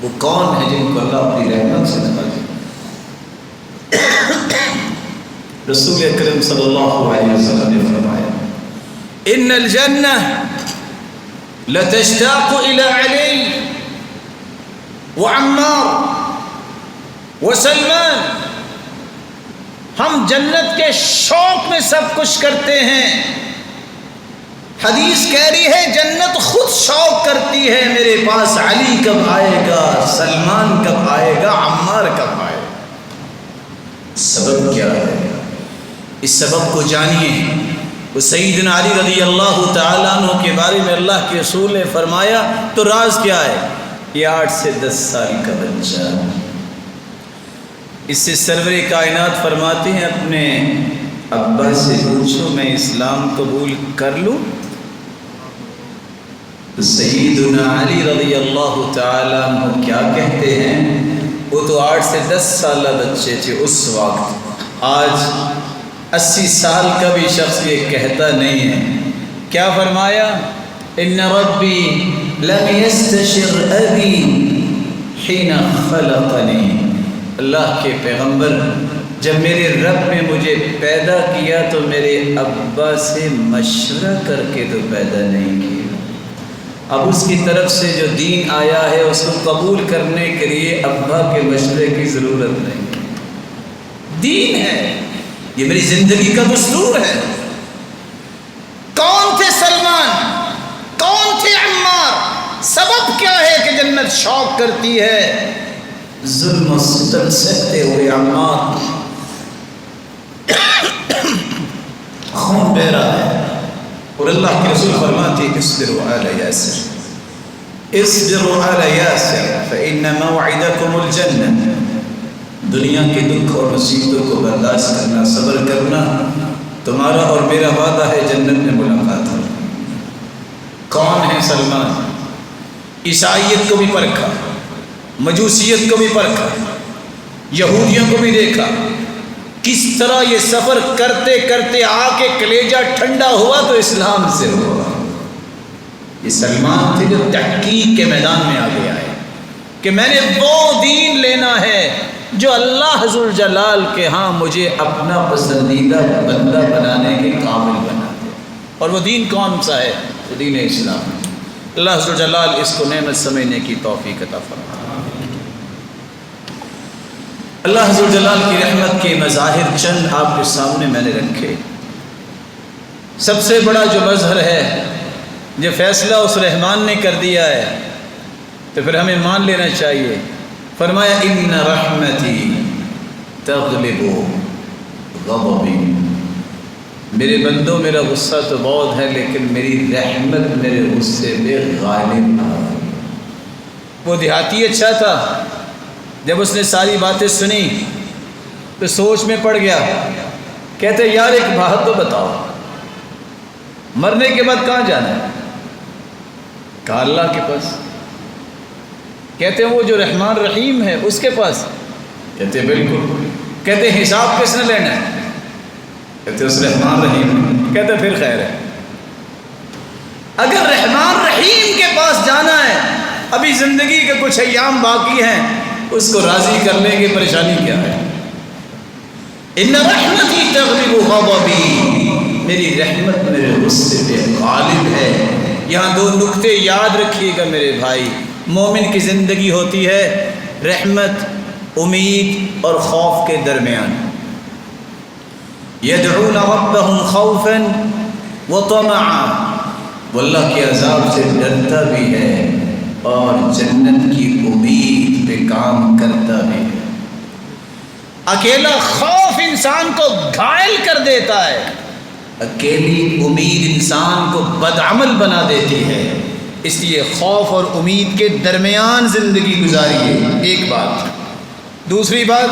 S2: وہ کون ہے جن کو اللہ اپنی رحمت سے نوازے؟ رسول اکرم صلی اللہ علیہ وسلم نے فرمایا ان الجنہ لتشتاق الى علی وعمار وسلمان، ہم جنت کے شوق میں سب کچھ کرتے ہیں۔ حدیث کہہ رہی ہے جنت خود شوق کرتی ہے میرے پاس علی کب آئے گا، سلمان کب آئے گا، عمار کب آئے گا۔ سبب کیا ہے؟ اس سبب کو جانیے۔ وہ سیدنا علی رضی اللہ تعالیٰ عنہ کے بارے میں اللہ کے رسول نے فرمایا تو راز کیا ہے؟ یہ 8 سے 10 سال کا بچہ۔ اس سے سرور کائنات فرماتے ہیں اپنے ابا سے پوچھو میں اسلام قبول کر لوں؟ تو سیدنا علی رضی اللہ تعالیٰ عنہ کیا کہتے ہیں؟ وہ تو 8 سے 10 سالہ بچے تھے اس وقت، آج 80 سال کا بھی شخص یہ کہتا نہیں ہے۔ کیا فرمایا؟ ان ربی لم یستشر ابی حین خلقنی، اللہ کے پیغمبر جب میرے رب نے مجھے پیدا کیا تو میرے ابا سے مشورہ کر کے تو پیدا نہیں کیا، اب اس کی طرف سے جو دین آیا ہے اس کو قبول کرنے کے لیے ابا کے مشورے کی ضرورت نہیں، دین ہے، یہ میری زندگی کا دستور ہے۔ کون تھے سلمان، کون تھے عمار؟ سبب کیا ہے کہ جنت شوق کرتی ہے؟ ظلم و ستم سہتے ہوئے عمار خون بہ رہا ہے، اور اللہ کے رسول فرماتے اصبروا آل یاسر، اصبروا آل یاسر فإن موعدکم الجنہ، دنیا کے دکھ اور مصیبتوں کو برداشت کرنا، صبر کرنا، تمہارا اور میرا وعدہ ہے جنت میں ملاقات ہو۔ کون ہے سلمان؟ عیسائیت کو بھی پرکھا، مجوسیت کو بھی پرکھا، یہودیوں کو بھی دیکھا، کس طرح یہ سفر کرتے کرتے آ کے کلیجہ ٹھنڈا ہوا تو اسلام سے ہوا۔ یہ سلمان تھے جو تحقیق کے میدان میں آگے آئے کہ میں نے وہ دین لینا ہے جو اللہ ذوالجلال کے ہاں مجھے اپنا پسندیدہ بندہ بنانے کے قابل بنا دے۔ اور وہ دین کون سا ہے؟ وہ دین اسلام۔ اللہ ذوالجلال اس کو نعمت سمجھنے کی توفیق عطا فرمائے۔ اللہ ذوالجلال کی رحمت کے مظاہر چند آپ کے سامنے میں نے رکھے۔ سب سے بڑا جو مظہر ہے، جو فیصلہ اس رحمان نے کر دیا ہے تو پھر ہمیں مان لینا چاہیے۔ فرمایا ان رحمتی تغلب غضبی، میرے بندوں میرا غصہ تو بہت ہے لیکن میری رحمت میرے غصے پہ غالب آ گئی۔ وہ دیہاتی اچھا تھا، جب اس نے ساری باتیں سنی تو سوچ میں پڑ گیا، کہتے یار ایک بات تو بتاؤ، مرنے کے بعد کہاں جانا ہے؟ کہا اللہ کے پاس۔ کہتے ہیں وہ جو رحمان رحیم ہے اس کے پاس؟ کہتے بالکل۔ کہتے حساب کس نے لینا ہے؟ کہتے اس رحمان رحیم۔ کہتے پھر خیر ہے، اگر رحمان رحیم کے پاس جانا ہے، ابھی زندگی کے کچھ ایام باقی ہیں، اس کو راضی کر لیں گے، پریشانی کیا ہے؟ ان رحمتی تغلب غضبی، میری رحمت میرے غصے پہ غالب ہے۔ یہاں دو نقطے یاد رکھیے گا میرے بھائی۔ مومن کی زندگی ہوتی ہے رحمت، امید اور خوف کے درمیان۔ یدعون ربهم خوفا وطمعا، وہ اللہ کے عذاب سے ڈرتا بھی ہے اور جنت کی امید پہ کام کرتا بھی ہے۔ اکیلا خوف انسان کو گھائل کر دیتا ہے، اکیلی امید انسان کو بدعمل بنا دیتی ہے۔ اس لیے خوف اور امید کے درمیان زندگی گزاریے، ایک بات۔ دوسری بات،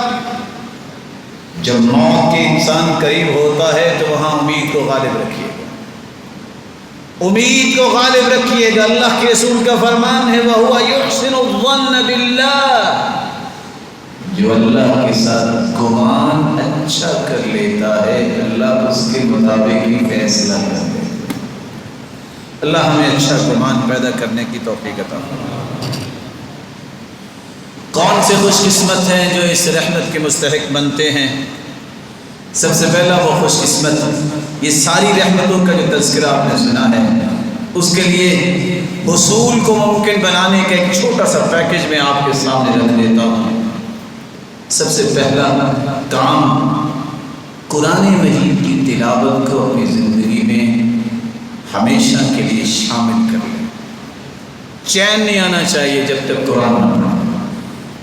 S2: جب موت کے انسان قریب ہوتا ہے تو وہاں امید کو غالب رکھیے گا، امید کو غالب رکھیے گا۔ اللہ کے رسول کا فرمان ہے وَهُوَ يُحْسِنُ الظَّنَّ بِاللَّهِ، جو اللہ کے ساتھ گمان اچھا کر لیتا ہے اللہ اس کے مطابق ہی فیصلہ کرتا ہے۔ اللہ ہمیں اچھا گمان پیدا کرنے کی توفیق عطا فرمائے۔ کون سے خوش قسمت ہیں جو اس رحمت کے مستحق بنتے ہیں؟ سب سے پہلا وہ خوش قسمت، یہ ساری رحمتوں کا جو تذکرہ آپ نے سنا ہے اس کے لیے حصول کو ممکن بنانے کا ایک چھوٹا سا پیکج میں آپ کے سامنے رکھ دیتا ہوں۔ سب سے پہلا کام، قرآن مجید کی تلاوت کو اپنی زندگی میں ہمیشہ کے لیے شامل کر لیں۔ چین نہیں آنا چاہیے جب تک قرآن نہ پڑھا۔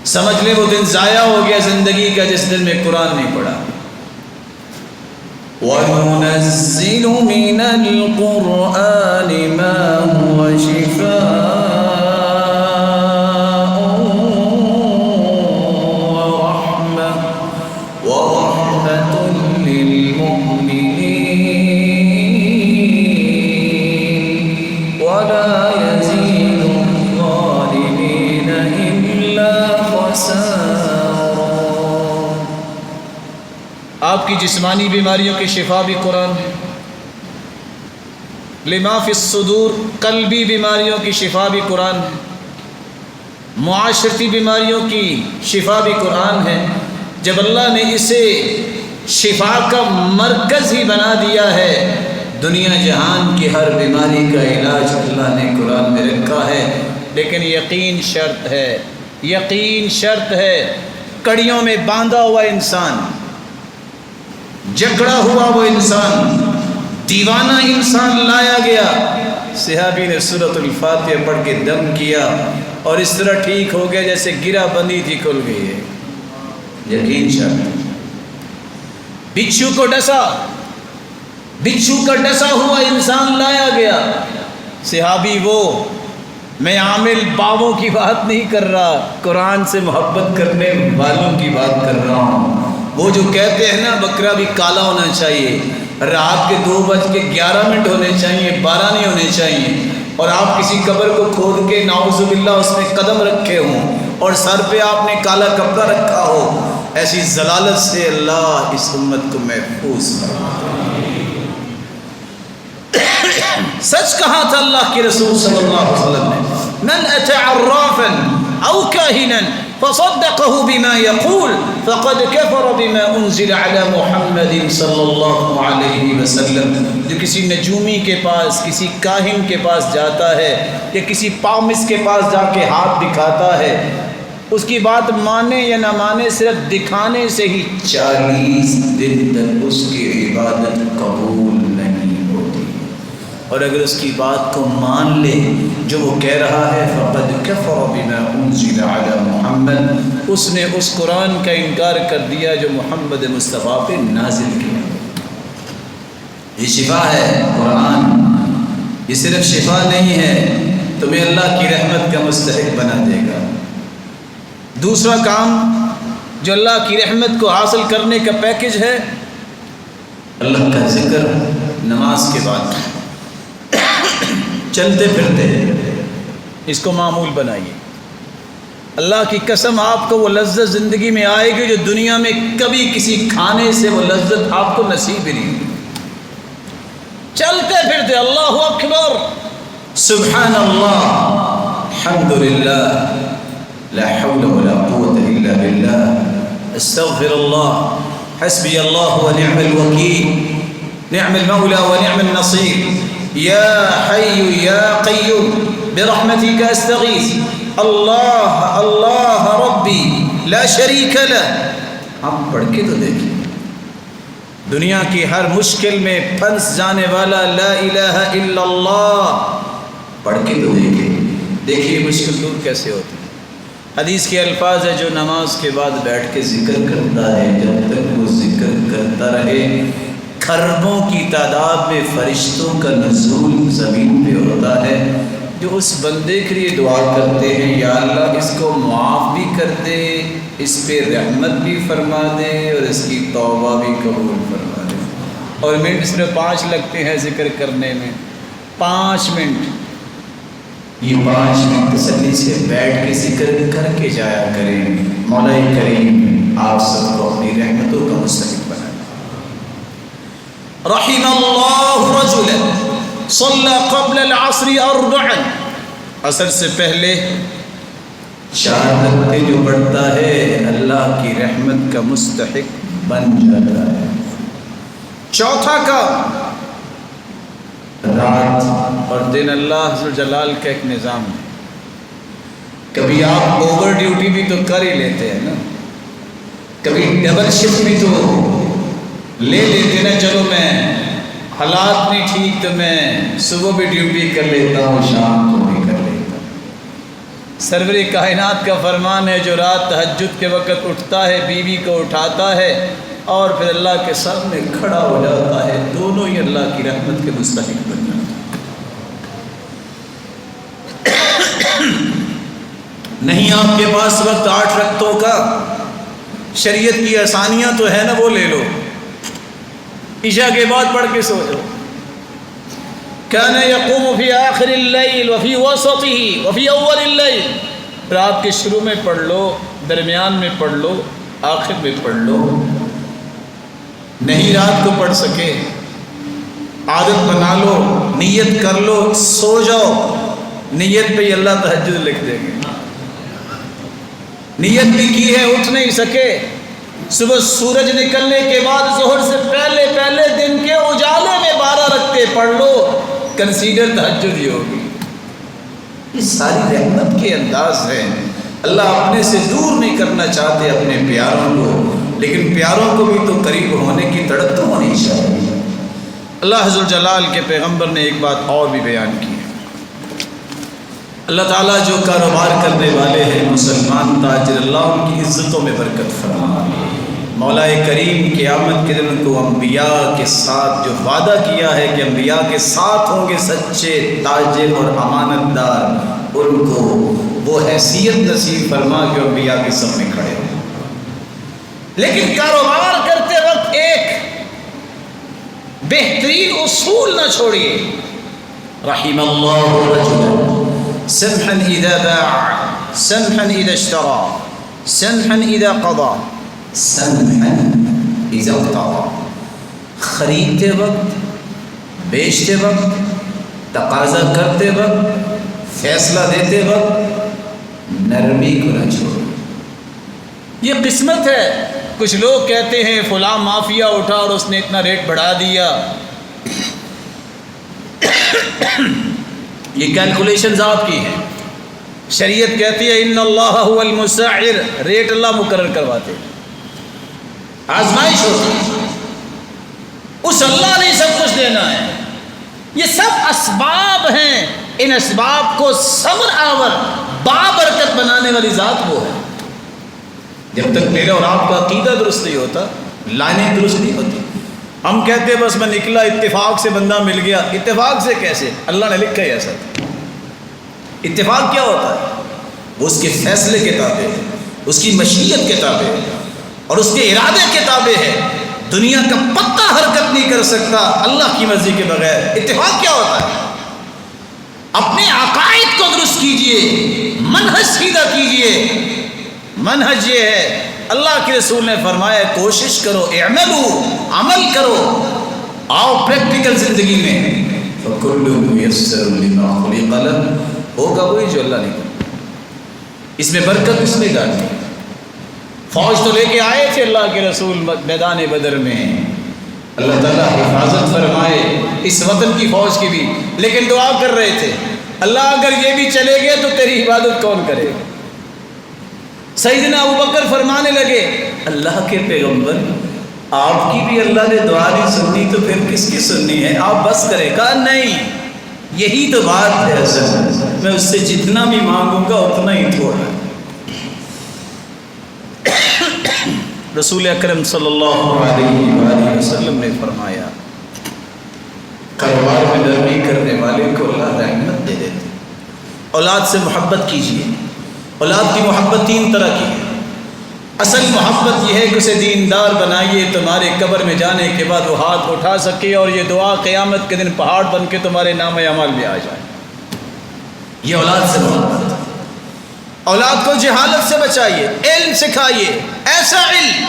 S2: سمجھ لیں وہ دن ضائع ہو گیا زندگی کا جس دن میں قرآن نہیں پڑھا۔ وَنُنَزِّلُ مِنَ الْقُرْآنِ مَا هُوَ شِفَاءٌ آپ کی جسمانی بیماریوں کی شفا بھی قرآن ہے، لما فی الصدور قلبی بیماریوں کی شفا بھی قرآن ہے، معاشرتی بیماریوں کی شفا بھی قرآن ہے، جب اللہ نے اسے شفا کا مرکز ہی بنا دیا ہے، دنیا جہان کی ہر بیماری کا علاج اللہ نے قرآن میں رکھا ہے، لیکن یقین شرط ہے، یقین شرط ہے۔ کڑیوں میں باندھا ہوا انسان، جکڑا ہوا وہ انسان، دیوانہ انسان لایا گیا، صحابی نے سورۃ الفاتحہ پڑھ کے دم کیا اور اس طرح ٹھیک ہو گیا جیسے گرہ بندی تھی کھل گئی ہے، یقین شرط۔ بچھو کو ڈسا، بچھو کا ڈسا ہوا انسان لایا گیا، صحابی وہ، میں عامل باغوں کی بات نہیں کر رہا، قرآن سے محبت کرنے والوں کی بات کر رہا ہوں، وہ جو کہتے ہیں نا بکرا بھی کالا ہونا چاہیے، رات کے 2:11 ہونے چاہیے، 12 نہیں ہونے چاہیے، اور آپ کسی قبر کو کھود کے نعوذ باللہ اس میں قدم رکھے ہوں اور سر پہ آپ نے کالا کپڑا رکھا ہو، ایسی ضلالت سے اللہ اس امت کو محفوظ فرمائے۔ سچ کہا تھا اللہ کے رسول صلی اللہ علیہ وسلم نے، من اتى عرافا او كاهنا فصدقه بما يقول فقد كفر بما انزل على محمد صلی اللہ علیہ وسلم۔ جو کسی نجومی کے پاس، کسی کاہن کے پاس جاتا ہے یا کسی پامس کے پاس جا کے ہاتھ دکھاتا ہے، اس کی بات مانے یا نہ مانے، صرف دکھانے سے ہی 40 دن تک اس کی عبادت قبول نہیں ہوتی، اور اگر اس کی بات کو مان لے جو وہ کہہ رہا ہے، فقد کفر بما انزل علی محمد، اس نے اس قرآن کا انکار کر دیا جو محمد مصطفیٰ پہ نازل کیا۔ یہ شفا ہے قرآن، یہ صرف شفا نہیں ہے، تمہیں اللہ کی رحمت کا مستحق بنا دے گا۔ دوسرا کام جو اللہ کی رحمت کو حاصل کرنے کا پیکج ہے، اللہ کا ذکر نماز کے بعد، چلتے پھرتے اس کو معمول بنائیے۔ اللہ کی قسم آپ کو وہ لذت زندگی میں آئے گی جو دنیا میں کبھی کسی کھانے سے وہ لذت آپ کو نصیب ہی نہیں۔ چلتے پھرتے اللہ اکبر، سبحان اللہ، الحمدللہ، لا حول ولا قوة الا بالله، استغفر الله، حسبي الله ونعم الوكيل، نعم المولى ونعم النصير، يا حي يا قيوم برحمتك استغيث، الله الله ربي لا شريك له۔ آپ پڑھ کے تو دیکھیں، دنیا کی ہر مشکل میں پھنس جانے والا لا الہ الا اللہ، پڑھ کے تو دیکھیے مشکل دور کیسے ہوتی ہے۔ حدیث کے الفاظ ہے، جو نماز کے بعد بیٹھ کے ذکر کرتا ہے، جب تک وہ ذکر کرتا رہے، کھربوں کی تعداد میں فرشتوں کا نزول زمین پہ ہوتا ہے، جو اس بندے کے لیے دعا کرتے ہیں، یا اللہ اس کو معاف بھی کر دے، اس پہ رحمت بھی فرما دے، اور اس کی توبہ بھی قبول فرما دے۔ اور منٹ صرف 5 لگتے ہیں ذکر کرنے میں، 5 منٹ، یہ 5 منٹ تسلی سے بیٹھ کے ذکر کر کے جایا کریں۔ مولا کریم آپ سب کو اپنی رحمتوں کا مستحق بنائے۔ رحم اللہ رجلا صلی قبل العصر 4، عصر سے پہلے 4 رکعتیں جو پڑھتا ہے اللہ کی رحمت کا مستحق بن جاتا ہے۔ چوتھا کام، رات اور دن اللہ ذو جلال کا ایک نظام ہے۔ کبھی آپ اوور ڈیوٹی بھی تو کر ہی لیتے ہیں نا، کبھی ڈبل شفٹ بھی تو لے لیتے نا، چلو میں حالات نہیں ٹھیک تو میں صبح بھی ڈیوٹی کر لیتا ہوں، شام کو بھی کر لیتا ہوں۔ سرور کائنات کا فرمان ہے، جو رات تہجد کے وقت اٹھتا ہے، بیوی کو اٹھاتا ہے اور پھر اللہ کے سامنے کھڑا ہو جاتا ہے، دونوں ہی اللہ کی رحمت کے مستحق بن جاتے ہیں۔ نہیں آپ کے پاس وقت 8 رکعتوں کا، شریعت کی آسانیاں تو ہے نا، وہ لے لو، عشاء کے بعد پڑھ کے سو جاؤ۔ کان یقوم فی آخر اللیل وفی وسطہ وفی اول اللیل، رات کے شروع میں پڑھ لو، درمیان میں پڑھ لو، آخر میں پڑھ لو۔ نہیں رات کو پڑھ سکے، عادت بنا لو، نیت کر لو، سو جاؤ، نیت پہ ہی اللہ تہجد لکھ دیں گے۔ نیت بھی کی ہے، اٹھ نہیں سکے، صبح سورج نکلنے کے بعد ظہر سے پہلے پہلے دن کے اجالے میں 12 رکعتیں پڑھ لو، کنسیڈر تہجد ہی ہوگی۔ یہ ساری رحمت کے انداز ہیں۔ اللہ اپنے سے دور نہیں کرنا چاہتے اپنے پیاروں کو، لیکن پیاروں کو بھی تو قریب ہونے کی تڑپ تو ہونی چاہیے۔ اللہ عز و جلال کے پیغمبر نے ایک بات اور بھی بیان کی ہے۔ اللہ تعالیٰ جو کاروبار کرنے والے ہیں مسلمان تاجر، اللہ ان کی عزتوں میں برکت فرمائے۔ مولا کریم قیامت کے دن ان کو انبیاء کے ساتھ جو وعدہ کیا ہے کہ انبیاء کے ساتھ ہوں گے سچے تاجر اور امانت دار، ان کو وہ حیثیت نصیب فرما کہ انبیاء کے سب میں کھڑے ہوں۔ لیکن کاروبار کرتے وقت ایک بہترین اصول نہ چھوڑیے، رحم اللہ رجلا سمحا اذا باع سمحا اذا اشترى سمحا اذا قضى سمحا اذا اقتضى۔ خریدتے وقت، بیچتے وقت، تقاضا کرتے وقت، فیصلہ دیتے وقت نرمی کو نہ چھوڑو۔ یہ قسمت ہے۔ کچھ لوگ کہتے ہیں فلاں مافیا اٹھا اور اس نے اتنا ریٹ بڑھا دیا۔ یہ کیلکولیشنز آپ کی ہیں۔ شریعت کہتی ہے ان اللہ هو المسعر، ریٹ اللہ مقرر کرواتے، آزمائش ہوتی ہے، اس اللہ نے سب کچھ دینا ہے۔ یہ سب اسباب ہیں، ان اسباب کو صبر آور بابرکت بنانے والی ذات وہ ہے۔ جب تک میرا اور آپ کا عقیدہ درست نہیں ہوتا، لائنیں درست نہیں ہوتی۔ ہم کہتے بس میں نکلا اتفاق سے بندہ مل گیا۔ اتفاق سے کیسے؟ اللہ نے لکھا ہے ایسا۔ اتفاق کیا ہوتا ہے؟ وہ اس کے فیصلے کے تابع ہے، اس کی مشیت کے تابع ہے اور اس کے ارادے کے تابع ہے۔ دنیا کا پتا حرکت نہیں کر سکتا اللہ کی مرضی کے بغیر۔ اتفاق کیا ہوتا ہے؟ اپنے عقائد کو درست کیجئے، منہج سیدھا کیجئے۔ منہج یہ ہے، اللہ کے رسول نے فرمایا کوشش کرو، اعملوا، عمل کرو، آؤ پریکٹیکل زندگی میں۔ فَكُلُّ مُيَسَّرٌ لِمَا خُلِقَ لَهُ، ہوگا وہی جو اللہ نے کہا۔ اس میں برکت اس نے ڈالی۔ فوج تو لے کے آئے تھے اللہ کے رسول میدان بدر میں، اللہ تعالیٰ حفاظت فرمائے اس وطن کی فوج کی بھی، لیکن دعا کر رہے تھے اللہ اگر یہ بھی چلے گئے تو تیری عبادت کون کرے گا؟ سیدنا ابوبکر فرمانے لگے اللہ کے پیغمبر آپ کی بھی اللہ نے دعا نہیں سنی تو پھر کس کی سننی ہے، آپ بس کرے۔ کہا نہیں، یہی تو بات ہے اصل، میں اس سے جتنا بھی مانگوں گا اتنا ہی تھوڑا۔ رسول اکرم صلی اللہ علیہ وآلہ وسلم نے فرمایا کاروبار میں نرمی کرنے والے کو اللہ رحمت دے دیتے۔ اولاد سے محبت کیجیے۔ اولاد کی محبت 3 طرح کی ہے۔ اصل محبت یہ ہے کہ اسے دیندار بنائیے، تمہارے قبر میں جانے کے بعد وہ ہاتھ اٹھا سکے اور یہ دعا قیامت کے دن پہاڑ بن کے تمہارے نام اعمال میں آ جائے۔ یہ اولاد سے محبت۔ اولاد کو جہالت سے بچائیے، علم سکھائیے، ایسا علم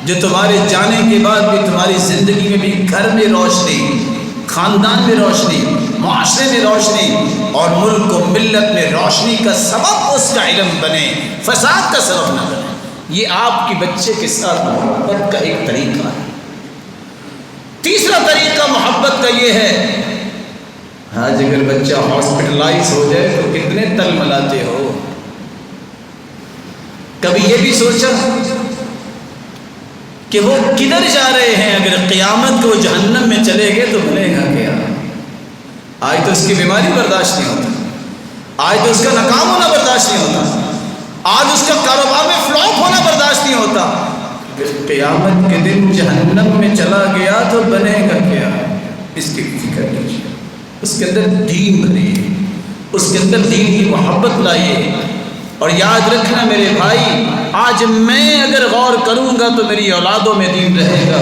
S2: جو تمہارے جانے کے بعد بھی تمہاری زندگی میں بھی گھر میں روشنی، خاندان میں روشنی، معاشرے میں روشنی اور ملک و ملت میں روشنی کا سبب اس کا علم بنے، فساد کا سبب نہ بنے۔ یہ آپ کی بچے کے ساتھ محبت کا ایک طریقہ ہے۔ تیسرا طریقہ محبت کا یہ ہے، آج اگر بچہ ہاسپٹلائز ہو جائے تو کتنے تل ملاتے ہو۔ کبھی یہ بھی سوچا کہ وہ کدھر جا رہے ہیں؟ اگر قیامت کو جہنم میں چلے گئے تو بنے گا کیا؟ آج تو اس کی بیماری برداشت نہیں ہوتا، آج تو اس کا ناکام ہونا برداشت نہیں ہوتا، آج اس کا کاروبار میں فلاپ ہونا برداشت نہیں ہوتا۔ اگر قیامت کے دن جہنم میں چلا گیا تو بنے گا کیا؟ اس کی فکر کیجیے، اس کے اندر دین بنائیے، اس کے اندر دین کی محبت لائیے۔ اور یاد رکھنا میرے بھائی، آج میں اگر غور کروں گا تو میری اولادوں میں دین رہے گا،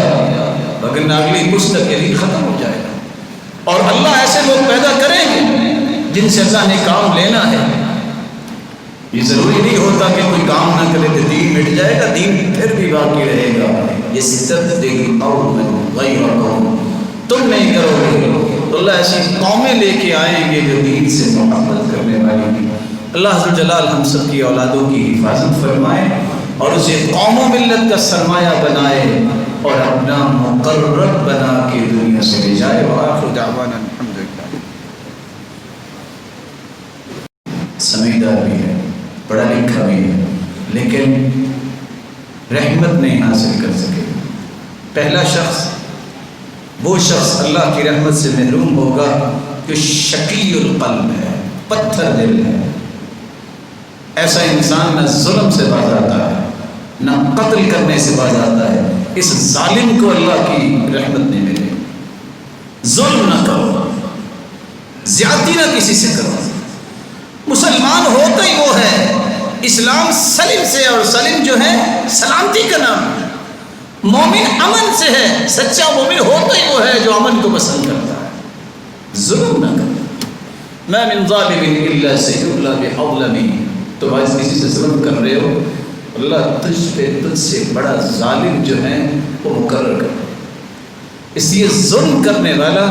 S2: مگر اگلی پشت کے دین ختم ہو جائے گا۔ اور اللہ ایسے لوگ پیدا کریں گے جن سے اللہ نے کام لینا ہے۔ یہ ضروری نہیں ہوتا کہ کوئی کام نہ کرے تو دین مٹ جائے گا، دین پھر بھی باقی رہے گا۔ یستبدل قوما غیرکم، تم نہیں کرو گے تو اللہ ایسی قومیں لے کے آئیں گے جو دین سے محبت کرنے والی ہیں۔ اللہ عز و جلال ہم سب کی اولادوں کی حفاظت فرمائے، اور اسے قوم و ملت کا سرمایہ بنائے اور اپنا مقرب بنا کے دنیا سے لے جائے۔ وآخر دعوانا الحمدللہ۔ سمجھدار بھی ہے، پڑھا لکھا بھی ہے، لیکن رحمت نہیں حاصل کر سکے۔ پہلا شخص وہ شخص اللہ کی رحمت سے محروم ہوگا جو شقی القلب ہے، پتھر دل ہے۔ ایسا انسان نہ ظلم سے باز آتا ہے، نہ قتل کرنے سے باز آتا ہے۔ اس ظالم کو اللہ کی رحمت نہیں ملے۔ ظلم نہ کرو، زیادتی نہ کسی سے کرو۔ مسلمان ہوتا ہی وہ ہے، اسلام سلم سے، اور سلم جو ہے سلامتی کا نام ہے۔ مومن امن سے ہے، سچا مومن ہوتا ہی وہ ہے جو امن کو پسند کرتا ہے۔ ظلم نہ کرو۔ ما من ظالم الا سیبلا بحظلم۔ تم آج کسی سے ظلم کر رہے ہو، اللہ تجھ سے بڑا ظالم جو ہے وہ مقرر کر۔ اس لیے ظلم کرنے والا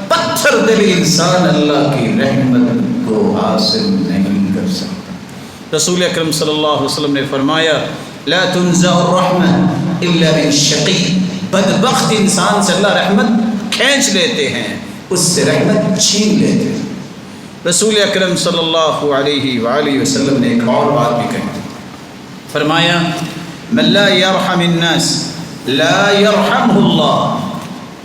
S2: پتھر دل انسان اللہ کی رحمت کو حاصل نہیں کر سکتا۔ رسول اکرم صلی اللہ علیہ وسلم نے فرمایا لا تنزع الرحمہ الا من شقی۔ بدبخت انسان سے اللہ رحمت کھینچ لیتے ہیں، اس سے رحمت چھین لیتے ہیں۔ رسول اکرم صلی اللہ علیہ وآلہ وسلم نے ایک اور بات بھی کہی، فرمایا من لا یرحم الناس لا یرحمہ اللہ۔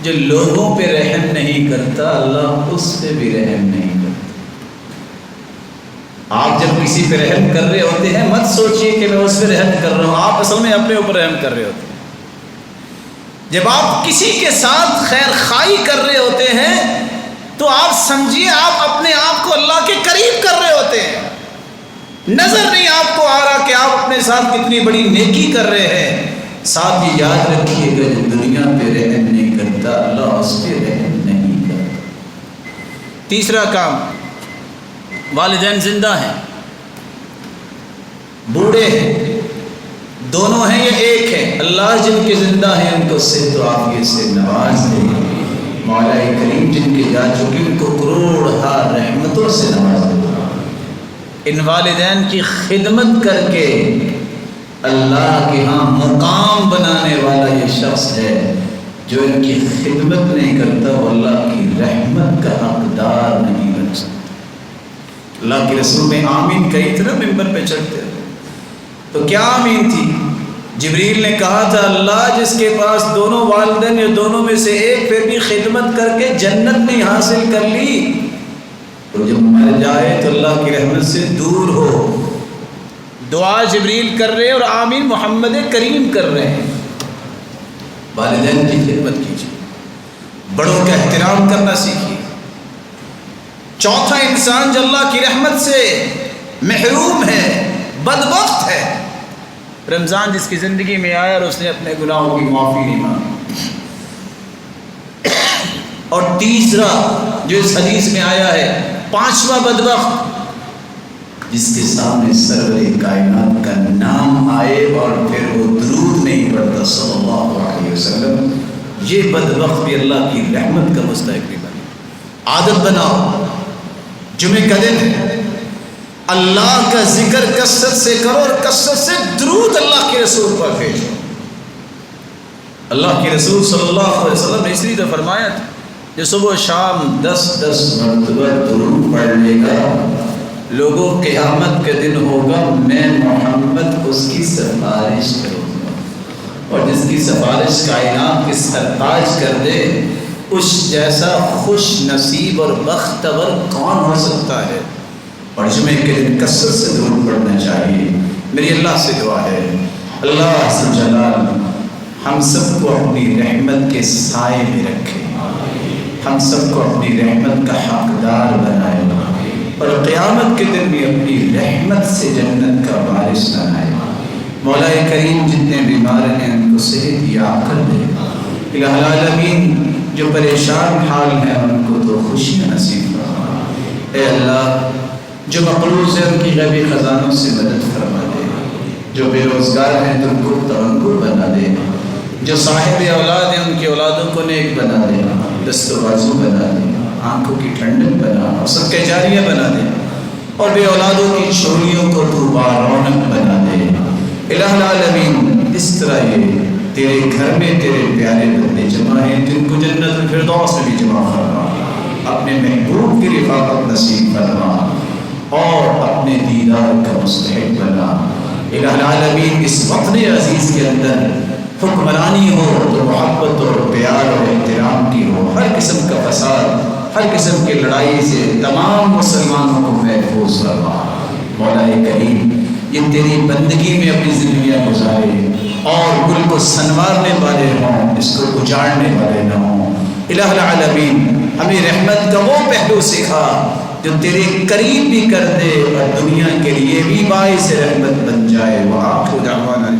S2: جو لوگوں پہ رحم نہیں کرتا اللہ اس پہ بھی رحم نہیں کرتا۔ آپ جب کسی پہ رحم کر رہے ہوتے ہیں مت سوچئے کہ میں اس پہ رحم کر رہا ہوں، آپ اصل میں اپنے اوپر رحم کر رہے ہوتے ہیں۔ جب آپ کسی کے ساتھ خیر خواہی کر رہے ہوتے ہیں تو آپ سمجھیے آپ اپنے آپ کو اللہ کے قریب کر رہے ہوتے ہیں۔ نظر نہیں آپ کو آ رہا کہ آپ اپنے ساتھ کتنی بڑی نیکی کر رہے ہیں۔ ساتھ ہی یاد رکھیے گا جو دنیا پہ رحم نہیں کرتا اللہ اس پہ رحم نہیں کرتا۔ تیسرا کام، والدین زندہ ہیں، بوڑھے ہیں، دونوں ہیں یا ایک ہیں، اللہ جن کے زندہ ہیں ان کو صحت و عافیت سے نواز دے۔ مولا کریم جن کے جا چکے ان کو کروڑ ہا رحمتوں سے نواز دے۔ ان والدین کی خدمت کر کے اللہ کے ہاں مقام بنانے والا یہ شخص ہے، جو ان کی خدمت نہیں کرتا وہ اللہ کی رحمت کا حقدار نہیں بن سکتا۔ اللہ کے رسول میں آمین کہی تھی نا ممبر پہ چڑھتے، تو کیا آمین تھی؟ جبریل نے کہا تھا اللہ جس کے پاس دونوں والدین یا دونوں میں سے ایک پھر بھی خدمت کر کے جنت نہیں حاصل کر لی تو جب مر جائے تو اللہ کی رحمت سے دور ہو۔ دعا جبریل کر رہے اور آمین محمد کریم کر رہے ہیں۔ والدین کی خدمت کیجیے، بڑوں کا احترام کرنا سیکھیے۔ چوتھا انسان جو اللہ کی رحمت سے محروم ہے، بدبخت ہے، رمضان جس کی زندگی میں آیا اور اس نے اپنے گناہوں کی معافی نہیں مانگی۔ اور تیسرا جو اس حدیث میں آیا ہے، پانچواں بدبخت، جس کے سامنے سرور کائنات کا نام آئے اور پھر وہ درود نہیں پڑھتا صلی اللہ علیہ وسلم، یہ بدبخت بھی اللہ کی رحمت کا مستحق نہیں بنے۔ عادت بناؤ، جمعے کا دن اللہ کا ذکر کثرت سے کرو اور کثرت سے درود اللہ کے رسول پر بھیجو۔ اللہ کے رسول صلی اللہ علیہ وسلم نے اس لیے تو فرمایا تھا جو صبح و شام 10 مرتبہ درود پڑھ لے گا، لوگوں قیامت کے دن ہوگا میں محمد اس کی سفارش کروں گا، اور جس کی سفارش کائنات کے سرتاج کر دے اس جیسا خوش نصیب اور بختور کون ہو سکتا ہے۔ اور جمعے کے دن کثرت سے درود پڑھنا چاہیے۔ میری اللہ سے دعا ہے اللہ عز و جلال ہم سب کو اپنی رحمت کے سائے میں رکھے، ہم سب کو اپنی رحمت کا حقدار بنائے، اور قیامت کے دن بھی اپنی رحمت سے جنت کا وارث بنائے۔ مولا کریم جتنے بیمار ہیں ان کو صحت یاب کر دے۔ الہ العالمین جو پریشان حال ہیں ان کو تو خوشیاں نصیب فرما۔ اے اللہ جو مقروض ہیں ان کی غیبی خزانوں سے مدد فرما دے، جو بے روزگار ہیں تم کو تونگور بنا دے، جو صاحب اولاد ہیں ان کی اولادوں کو نیک بنا دے، دست و بازو بنا دے، آنکھوں کی ٹھنڈک بنا اور صدقہ جاریہ بنا دے، اور بے اولادوں کی چوریوں کو تو بارونق بنا دے۔ الہ العالمین تیرے گھر میں تیرے پیارے بندے جمع ہیں، جن کو جنت الفردوس میں بھی جمع فرما، اپنے محبوب کی رفاقت نصیب فرما اور اپنے دیدار کا مستحق بنا۔ الہ العالمین اس وطن عزیز کے اندر حکمرانی ہو تو محبت اور پیار اور احترام کی ہو، ہر قسم کا فساد، ہر قسم کی لڑائی سے تمام مسلمانوں کو محفوظ فرما۔ مولا کریم یہ تیری بندگی میں اپنی زندگیاں گزارے اور گل کو سنوارنے والے ہوں، اس کو اجاڑنے والے نہ ہوں۔ الہ العالمین ہمیں رحمت کا وہ پہلو سکھا جو تیرے قریب بھی کر دے اور دنیا کے لیے بھی باعث رحمت بن جائے۔ وآخر دعوانا